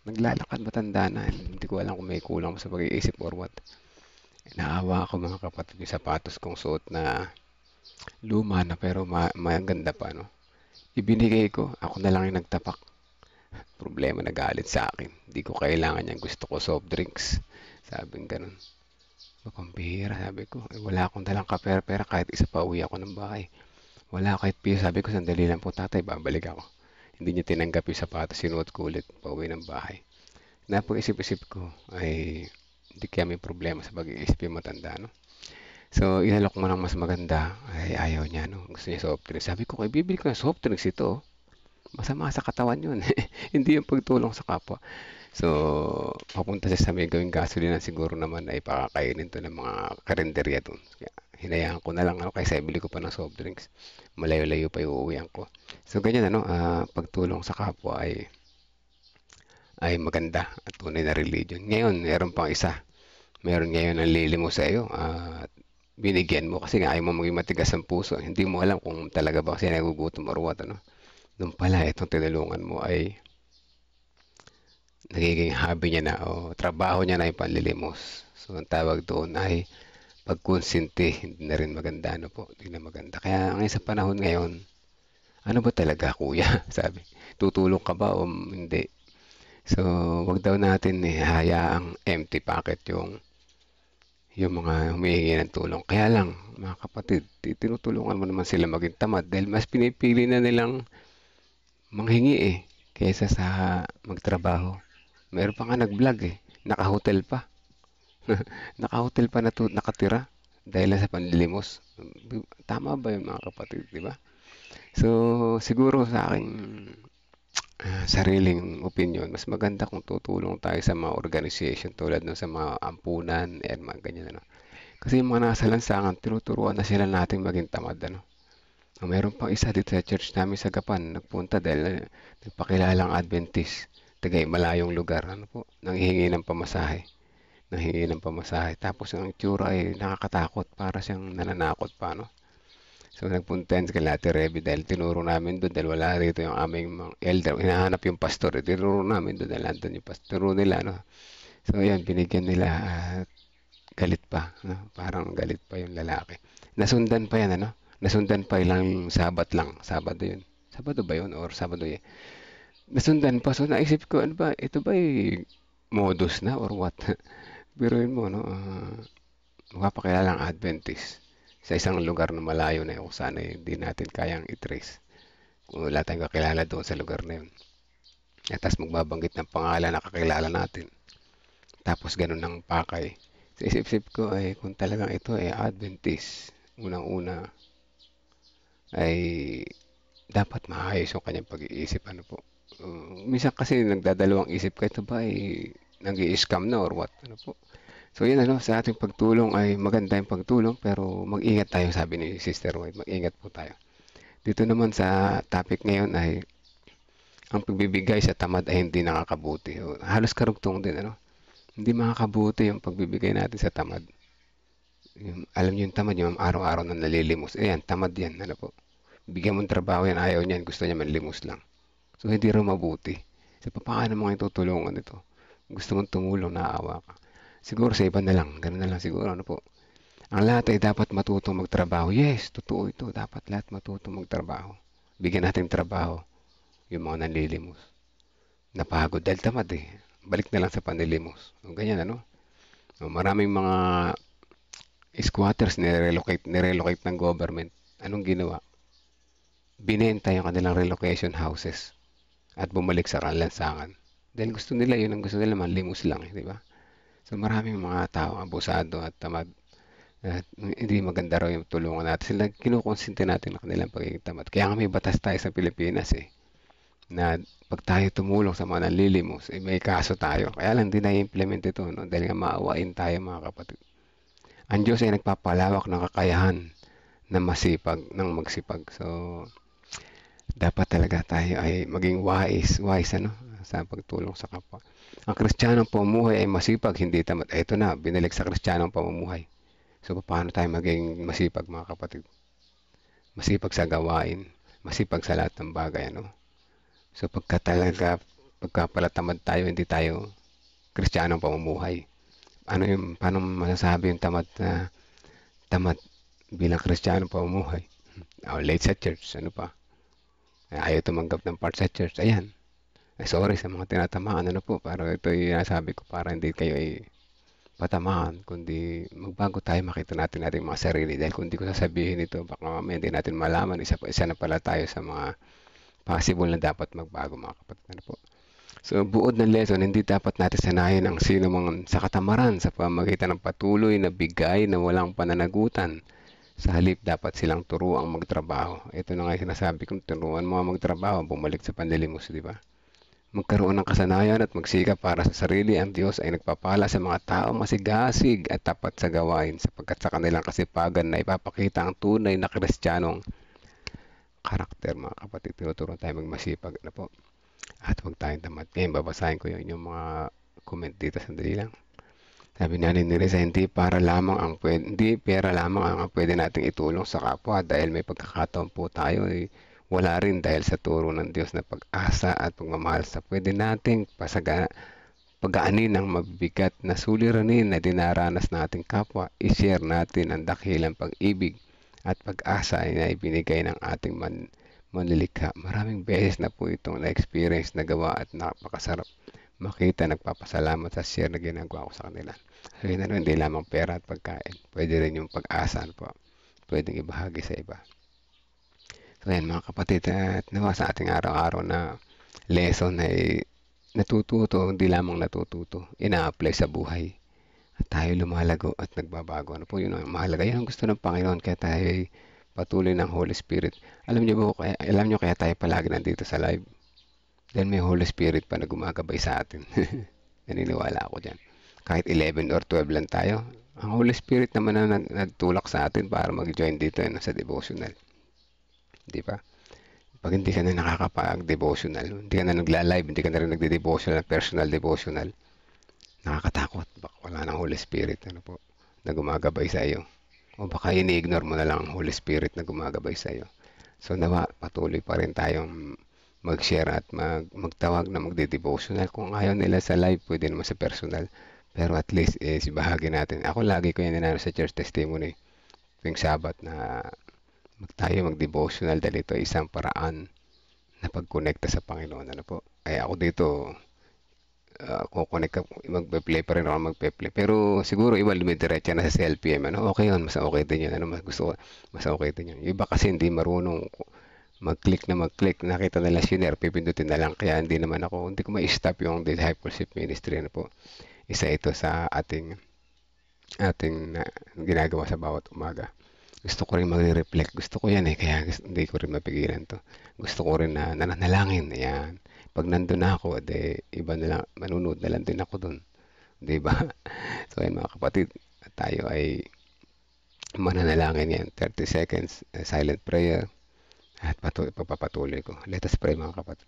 Naglalakad matanda na. Hindi ko alam kung may kulang sa pag-iisip or what. Naawa ako mga kapatid, yung sapatos kong suot na luma na pero maganda pa, Ibinigay ko. Ako na lang yung nagtapak. Problema, nagalit sa akin. Hindi ko kailangan yan. Gusto ko soft drinks. Sabing ganun. Pambihira, sabi ko. Wala akong dalang kapera-pera kahit isa pa uwi ako ng bahay. Wala kahit piso. Sabi ko, sandali lang po tatay, babalik ako. Hindi niya tinanggap yung sapatos, sinuot ko ulit pauwi ng bahay. Napag-isip-isip ko ay hindi kaya may problema sa pag-iisip yung matanda, So, inalok mo ng mas maganda. Ay, ayaw niya, Gusto niya soft drinks. Sabi ko, bibili ko ng soft drinks ito. Masama sa katawan yun. Hindi yung pagtulong sa kapwa. So, papunta siya sa may gawing gasolina, siguro naman ay pakakainin to ng mga karinderya doon. Kaya, hinayaan ko na lang kaysa ibili ko pa ng soft drinks. Malayo-layo pa yung uuwian ko. So, ganyan, pagtulong sa kapwa ay maganda at tunay na religion. Ngayon, meron pang isa. Meron ngayon ang lilimo sa iyo at binigyan mo kasi nga ayaw mo maging matigas ang puso. Hindi mo alam kung talaga ba kasi nagugutom or what, Nung pala, itong tinulungan mo ay nagiging hobby niya na o trabaho niya na yung panlilimos. So, ang tawag doon ay pagkonsinti. Hindi na rin maganda, po. Hindi na maganda. Kaya ngayon sa panahon ngayon, ano ba talaga, kuya? Sabi, tutulong ka ba o hindi? So, wag daw natin hayaang empty pocket yung mga humihingi ng tulong. Kaya lang, mga kapatid, tinutulungan mo naman sila maging tamad dahil mas pinipili na nilang manghingi kaysa sa magtrabaho. Meron pa nga nag-vlog naka-hotel pa. Naka-hotel pa nakatira dahil sa panlilimos. Tama ba yun, mga kapatid, di ba? So, siguro sa aking sariling opinion, mas maganda kung tutulong tayo sa mga organization tulad sa mga ampunan, mga ganyan, Kasi yung mga nasa lansangan, tinuturuan na sila nating maging tamad, Mayroon pang isa dito sa church namin sa Gapan, nagpunta dahil nagpakilalang Adventist, tagay malayong lugar, nanghihingi ng pamasahe. Tapos ang itsura ay nakakatakot, para siyang nananakot pa, So nagpunta yan kay Ate Reby dahil tinuro namin doon dahil wala rito yung aming mga elder. Hinahanap yung pastor. Tinuro namin doon dahil nandun yung pastor nila. So yan, binigyan nila at galit pa. Parang galit pa yung lalaki. Nasundan pa yan, Nasundan pa ilang Sabat lang. Sabado yun. Sabado ba yun? Or Sabado yun? Nasundan pa. So naisip ko, ano ba? Ito ba modus na or what? Biruin mo, magpapakilalang Adventist sa isang lugar na malayo na kung saan hindi natin kayang i-trace. Kung wala tayong kakilala doon sa lugar na yun. At tapos magbabanggit ng pangalan na kakilala natin. Tapos ganun ang pakay. Sa isip-isip ko kung talagang ito Adventist, unang-una ay dapat maayos yung kanyang pag-iisip. Minsan kasi nagdadalawang isip ka, ito ba nag-i-scam na or what? So yun sa ating pagtulong ay maganda yung pagtulong pero mag-ingat tayo, sabi ni Sister White, mag-ingat po tayo. Dito naman sa topic ngayon ay ang pagbibigay sa tamad ay hindi nakakabuti. Halos karugtong din, Hindi makakabuti yung pagbibigay natin sa tamad. Alam niyo yung tamad, yung araw-araw na nalilimos. Ayan, tamad yan, po. Bigyan mo ng trabaho yan, ayaw niyan, gusto niya manlimos lang. So hindi rin mabuti. So paano mo ngayon tutulungan ito? Gusto mong tumulong, naawa ka. Siguro sa iba na lang, gano'n na lang siguro, po. Ang lahat ay dapat matutong magtrabaho. Yes, totoo ito. Dapat lahat matutong magtrabaho. Bigyan natin trabaho yung mga nanlilimos. Napagod dahil tamad Balik na lang sa panlilimos. Ganyan, Maraming mga squatters nirelocate ng government. Anong ginawa? Binenta yung kanilang relocation houses at bumalik sa lansangan. Dahil gusto nila, yun ang gusto nila, manlimos lang, di ba? So maraming mga tao abusado at tamad. At hindi maganda raw yung tulungan natin. Sila kinukonsente natin ang kanilang pagiging tamad. Kaya nga may batas tayo sa Pilipinas na pag tayo tumulong sa mga nanlilimos, may kaso tayo. Kaya lang hindi na-implement ito, dahil nga maawain tayo, mga kapatid. Ang Diyos ay nagpapalawak ng kakayahan na magsipag. So dapat talaga tayo ay maging wise sa pagtulong sa kapwa. Ang Kristiyanong pamumuhay ay masipag, hindi tamad. Ito na, binalik sa Kristiyanong pamumuhay. So, paano tayo maging masipag, mga kapatid? Masipag sa gawain, masipag sa lahat ng bagay, So, pagka pala tamad tayo, hindi tayo Kristiyanong pamumuhay. Paano masasabi yung tamad bilang Kristiyanong pamumuhay? Late sa church, pa? Ayaw tumanggap ng part sa church, ayan. Sorry sa mga tinatamaan, para ito yung nasabi ko para hindi kayo patamaan, kundi magbago tayo, makita natin mga sarili. Dahil kung hindi ko sasabihin ito, baka mamaya hindi natin malaman, isa na pala tayo sa mga possible na dapat magbago, mga kapatid. So, buod ng lesson, hindi dapat natin sanayin ang sino mang sa katamaran sa pamamagitan ng patuloy na bigay na walang pananagutan. Sa halip, dapat silang turuang magtrabaho. Ito na nga yung sinasabi kong turuan mo magtrabaho, bumalik sa panlilimos, di ba? Magkaroon ng kasanayan at magsikap para sa sarili. Ang Diyos ay nagpapala sa mga tao masigasig at tapat sa gawain sapagkat sa kanilang kasipagan na ipapakita ang tunay na Kristiyanong karakter, mga kapatid. Tinuturo tayo magmasipag, at huwag tayong tamad. Ngayon, babasahin ko yung mga comment dito. Sandali lang. Sabi ni Risa, hindi pera lamang ang pwede nating itulong sa kapwa dahil may pagkakataon po tayo wala rin dahil sa turo ng Diyos na pag-asa at pagmamahal sa pwede nating pag-aanin ng mabibigat na suliranin na dinaranas nating kapwa. I-share natin ang dakilang pag-ibig at pag-asa na ibinigay ng ating manlilikha. Maraming beses na po itong na-experience na gawa at napakasarap. makita, nagpapasalamat sa share na ginagawa ko sa kanila. So yun, hindi lamang pera at pagkain. Pwede rin yung pag-asa po. Pwedeng ibahagi sa iba. So yan mga kapatid, at nawa sa ating araw-araw na lesson ay natututo, hindi lamang natututo, ina-apply sa buhay. At tayo lumalago at nagbabago. Ano po yun ang mahalaga? Yan ang gusto ng Panginoon, kaya tayo ay patuloy ng Holy Spirit. Alam niyo kaya tayo palagi nandito sa live? Dahil may Holy Spirit pa na gumagabay sa atin. Naniniwala ako dyan. Kahit 11 or 12 lang tayo, ang Holy Spirit naman na nagtulak sa atin para mag-join dito sa devotional. Di ba? Pag hindi ka na nakakapag-devotional, hindi ka na nagla-live, hindi ka na rin nagde-devotional, personal devotional, nakakatakot. Baka wala ng Holy Spirit na gumagabay sa iyo. O baka ini-ignore mo na lang ang Holy Spirit na gumagabay sa iyo. So nawa, patuloy pa rin tayong mag-share at magtawag na magde-devotional. Kung ayaw nila sa live, pwede naman sa personal. Pero at least, ibahagi natin. Ako lagi ko yan sa church testimony. Tuwing Sabat na tayo mag-devotional dahil ito ay isang paraan na pag-connecta sa Panginoon. Ano po? Ay ako dito, kukonek, magpe-play pa rin ako magpe-play. Pero siguro iba lumidiretsa na sa LPM. Okay yun, mas okay din yun. Mas okay din yun. Iba kasi hindi marunong mag-click. Nakita nila share, pipindutin na lang. Kaya hindi ko ma-stop yung discipleship ministry. Ano po? Isa ito sa ating ginagawa sa bawat umaga. Gusto ko rin mag-reflect. Gusto ko yan kaya hindi ko rin mapigilan to. Gusto ko rin na nanalangin. Ayan. Pag nandun na ako, iba na lang, manunod na lang din ako dun. Diba? So yan mga kapatid, tayo ay mananalangin yan. 30 seconds, silent prayer. At papatuloy ko. Let us pray mga kapatid.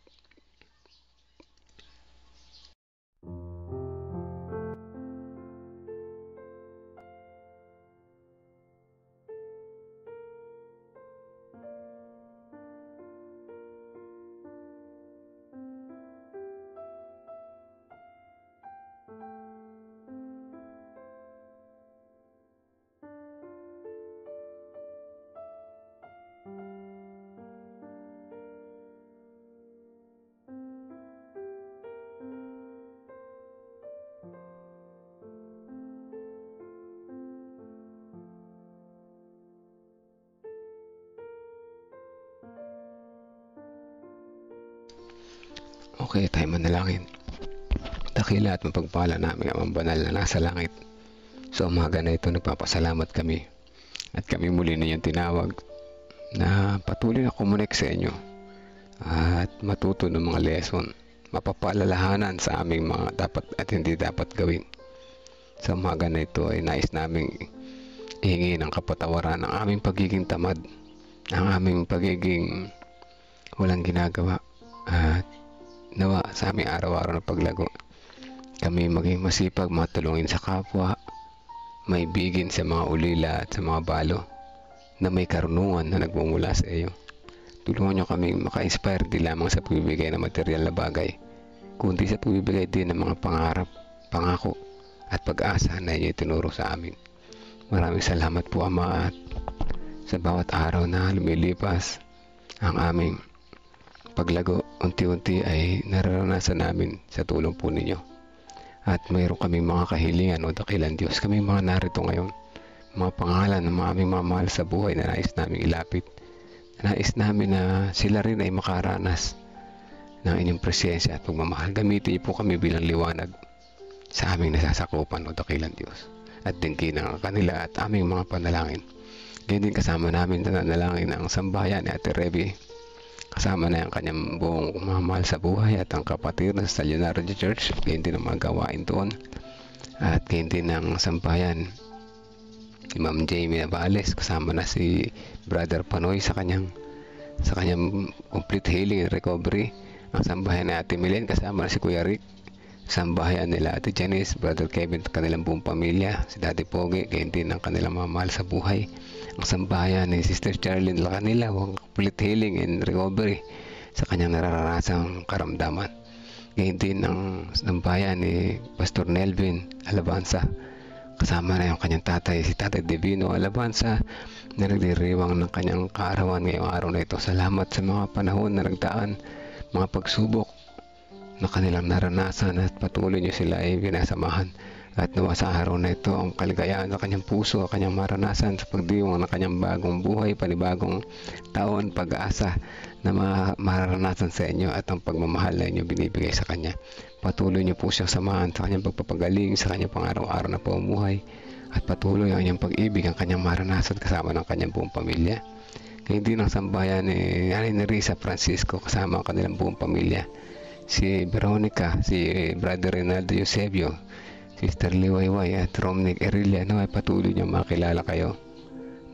Okay, tayo manalangin. Dakila at mapagpala namin ang banal na nasa langit. Sa umaga na ito, nagpapasalamat kami. At kami muli na yung tinawag na patuloy na kumunik sa inyo at matuto ng mga lesson, mapapaalalahanan sa aming mga dapat at hindi dapat gawin. Sa umaga na ito ay nais naming ihingi ng kapatawaran ang aming pagiging tamad, ang aming pagiging walang ginagawa, at nawa sa aming araw-araw na paglago kami maging masipag matulungin sa kapwa, maibigin sa mga ulila at sa mga balo na may karunungan na nagmumula sa iyo. Tulungan nyo kami maka-inspire di lamang sa pagbibigay ng material na bagay, kundi sa pagbibigay din ng mga pangarap, pangako at pag-asa na inyo itinuro sa amin. Maraming salamat po Ama, at sa bawat araw na lumilipas ang aming paglago, unti-unti ay nararanasan namin sa tulong po ninyo. At mayroon kaming mga kahilingan o dakilan Diyos. Kami mga narito ngayon, mga pangalan ng aming mga mahal sa buhay na nais namin ilapit. Nais namin na sila rin ay makaranas ng inyong presensya at pagmamahal. Gamitin niyo po kami bilang liwanag sa aming nasasakupan o dakilan Diyos. At dinggin ang kanila at aming mga panalangin. Ganyan din kasama namin na nanalangin ang sambahayan ni Ate Revy. Kasama na ang kanyang buong mahal sa buhay at ang kapatid sa Leonardo Church. Ganyan din ang mga gawain doon. At ganyan din ang sambahayan ni Ma'am Jamie Navales. Kasama na si Brother Panoy sa kanyang complete healing and recovery. Ang sambahayan ni Ate Milen, kasama na si Kuya Rick. Sambahayan nila Ate Janice, Brother Kevin, kanilang buong pamilya, si Daddy Pogi, ganyan din ang kanilang mga mahal sa buhay. Ang sambahayan ni Sister Charlene Lacanila, complete healing and recovery sa kanyang nararanasang karamdaman. Ganyan din ang sambahayan ni Pastor Nelvin Alabanza. Kasama na yung kanyang tatay, si Tatay Divino Alabanza, na nagdiriwang ng kanyang kaarawan ngayong araw na ito. Salamat sa mga panahon na nagdaan, mga pagsubok na kanilang naranasan at patuloy niyo sila ay binasamahan. At nawa sa araw na ito ang kaligayahan sa kanyang puso, ang kanyang maranasan sa pagdiwang ng kanyang bagong buhay, panibagong taon, pag-asa na maranasan sa inyo at ang pagmamahal na inyo binibigay sa kanya. Patuloy niyo po siyang samahan sa kanyang pagpapagaling, sa kanyang pang-araw-araw na pamumuhay, at patuloy ang inyong pag-ibig, ang kanyang maranasan kasama ng kanyang buong pamilya. Kaya hindi ng sambayan ni Risa Francisco kasama ang kanilang buong pamilya. Si Veronica, si Brother Rinaldo Eusebio, Sister Liwayway at Romnick Erilia, na ay patuloy niyang makilala kayo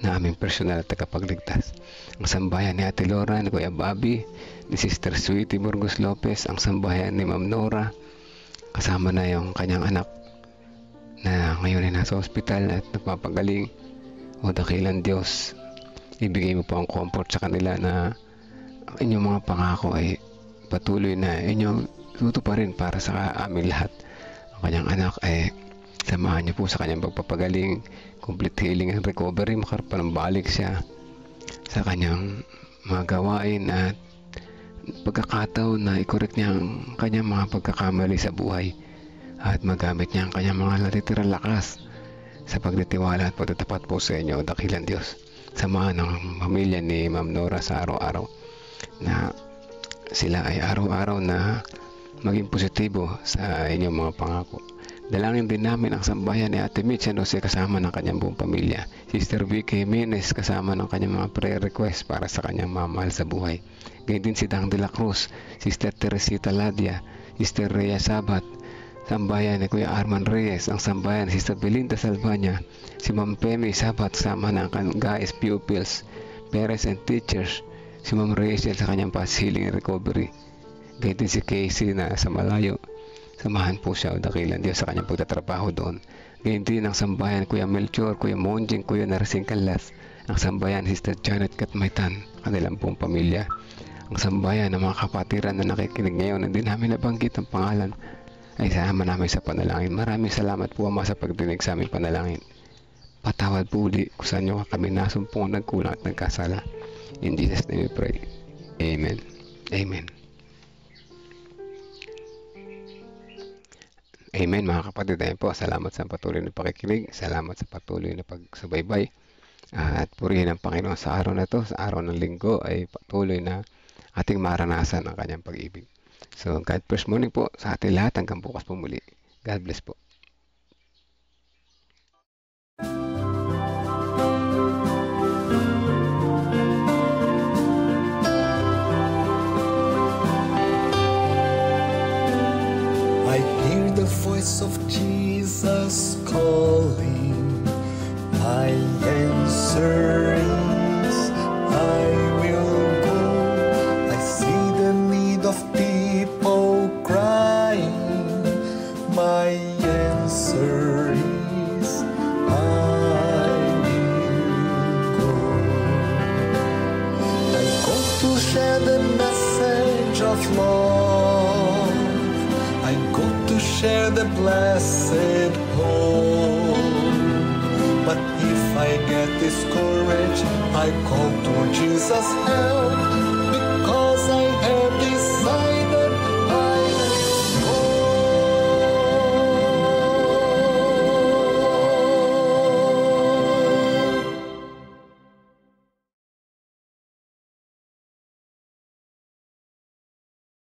na aming personal at tagapagligtas. Ang sambayan ni Ate Laura, ni Kuya Bobby, ni Sister Sweetie Burgos Lopez, ang sambayan ni Ma'am Nora, kasama na yung kanyang anak na ngayon ay nasa ospital at nagpapagaling. O dakilang Diyos, ibigay mo po ang comfort sa kanila na ang inyong mga pangako ay patuloy na inyong tutuparin para sa aming lahat. Ang kanyang anak ay samahan niyo po sa kanyang pagpapagaling, complete healing and recovery, makapanambalik siya sa kanyang mga gawain at pagkakataon na i-correct niya ang kanyang mga pagkakamali sa buhay at magamit niya ang kanyang mga natitirang lakas sa pagtitiwala at pagtatapat po sa inyo, dakilang Diyos. Samahan ng pamilya ni Ma'am Nora sa araw-araw na sila ay araw-araw na maging positibo sa inyong mga pangako. Dalangin din namin ang sambayan ni Ate Mitch Jose kasama ng kanyang buong pamilya. Sister Vicky Jimenez kasama ng kanyang mga prayer request para sa kanyang mamahal sa buhay. Gayun din si Dang de la Cruz, Sister Teresita Ladia, Sister Rhea Sabat, sambayan ni Kuya Arman Reyes, ang sambayan ni Sister Belinda Salvania, si Ma'am Pemi Sabat kasama ng guys, pupils, parents and teachers, si Ma'am Rachel sa kanyang past healing and recovery. Gayun din si Casey na sa malayo. Samahan po siya o dakilan Diyos sa kanyang pagtatrabaho doon. Gayun din ang sambayan Kuya Melchor, Kuya Monjing, Kuya Narsing Calas, ang sambayan Sister Janet Katmaitan, kanilang buong pamilya. Ang sambayan ng mga kapatiran na nakikinig ngayon, hindi namin nabanggit ang pangalan, ay sama namin sa panalangin. Maraming salamat po Ama sa pagdinig sa aming panalangin. Patawad po uli kung saan nyo kami nasumpong, nagkulang at nagkasala. In Jesus' name we pray. Amen. Amen. Amen mga kapatid. Ayun po, salamat sa patuloy na pakikinig. Salamat sa patuloy na pagsubaybay. At purihin ang Panginoon sa araw na to. Sa araw ng linggo ay patuloy na ating maranasan ang kanyang pag-ibig. So, God first morning po sa ating lahat hanggang bukas po muli. God bless po. I hear the voice of Jesus calling. My answer is, I will go. I see the need of people crying. My answer is, I will go. I go to share the message of love. I go to share the blessed hope. But if I get discouraged, I call to Jesus' help.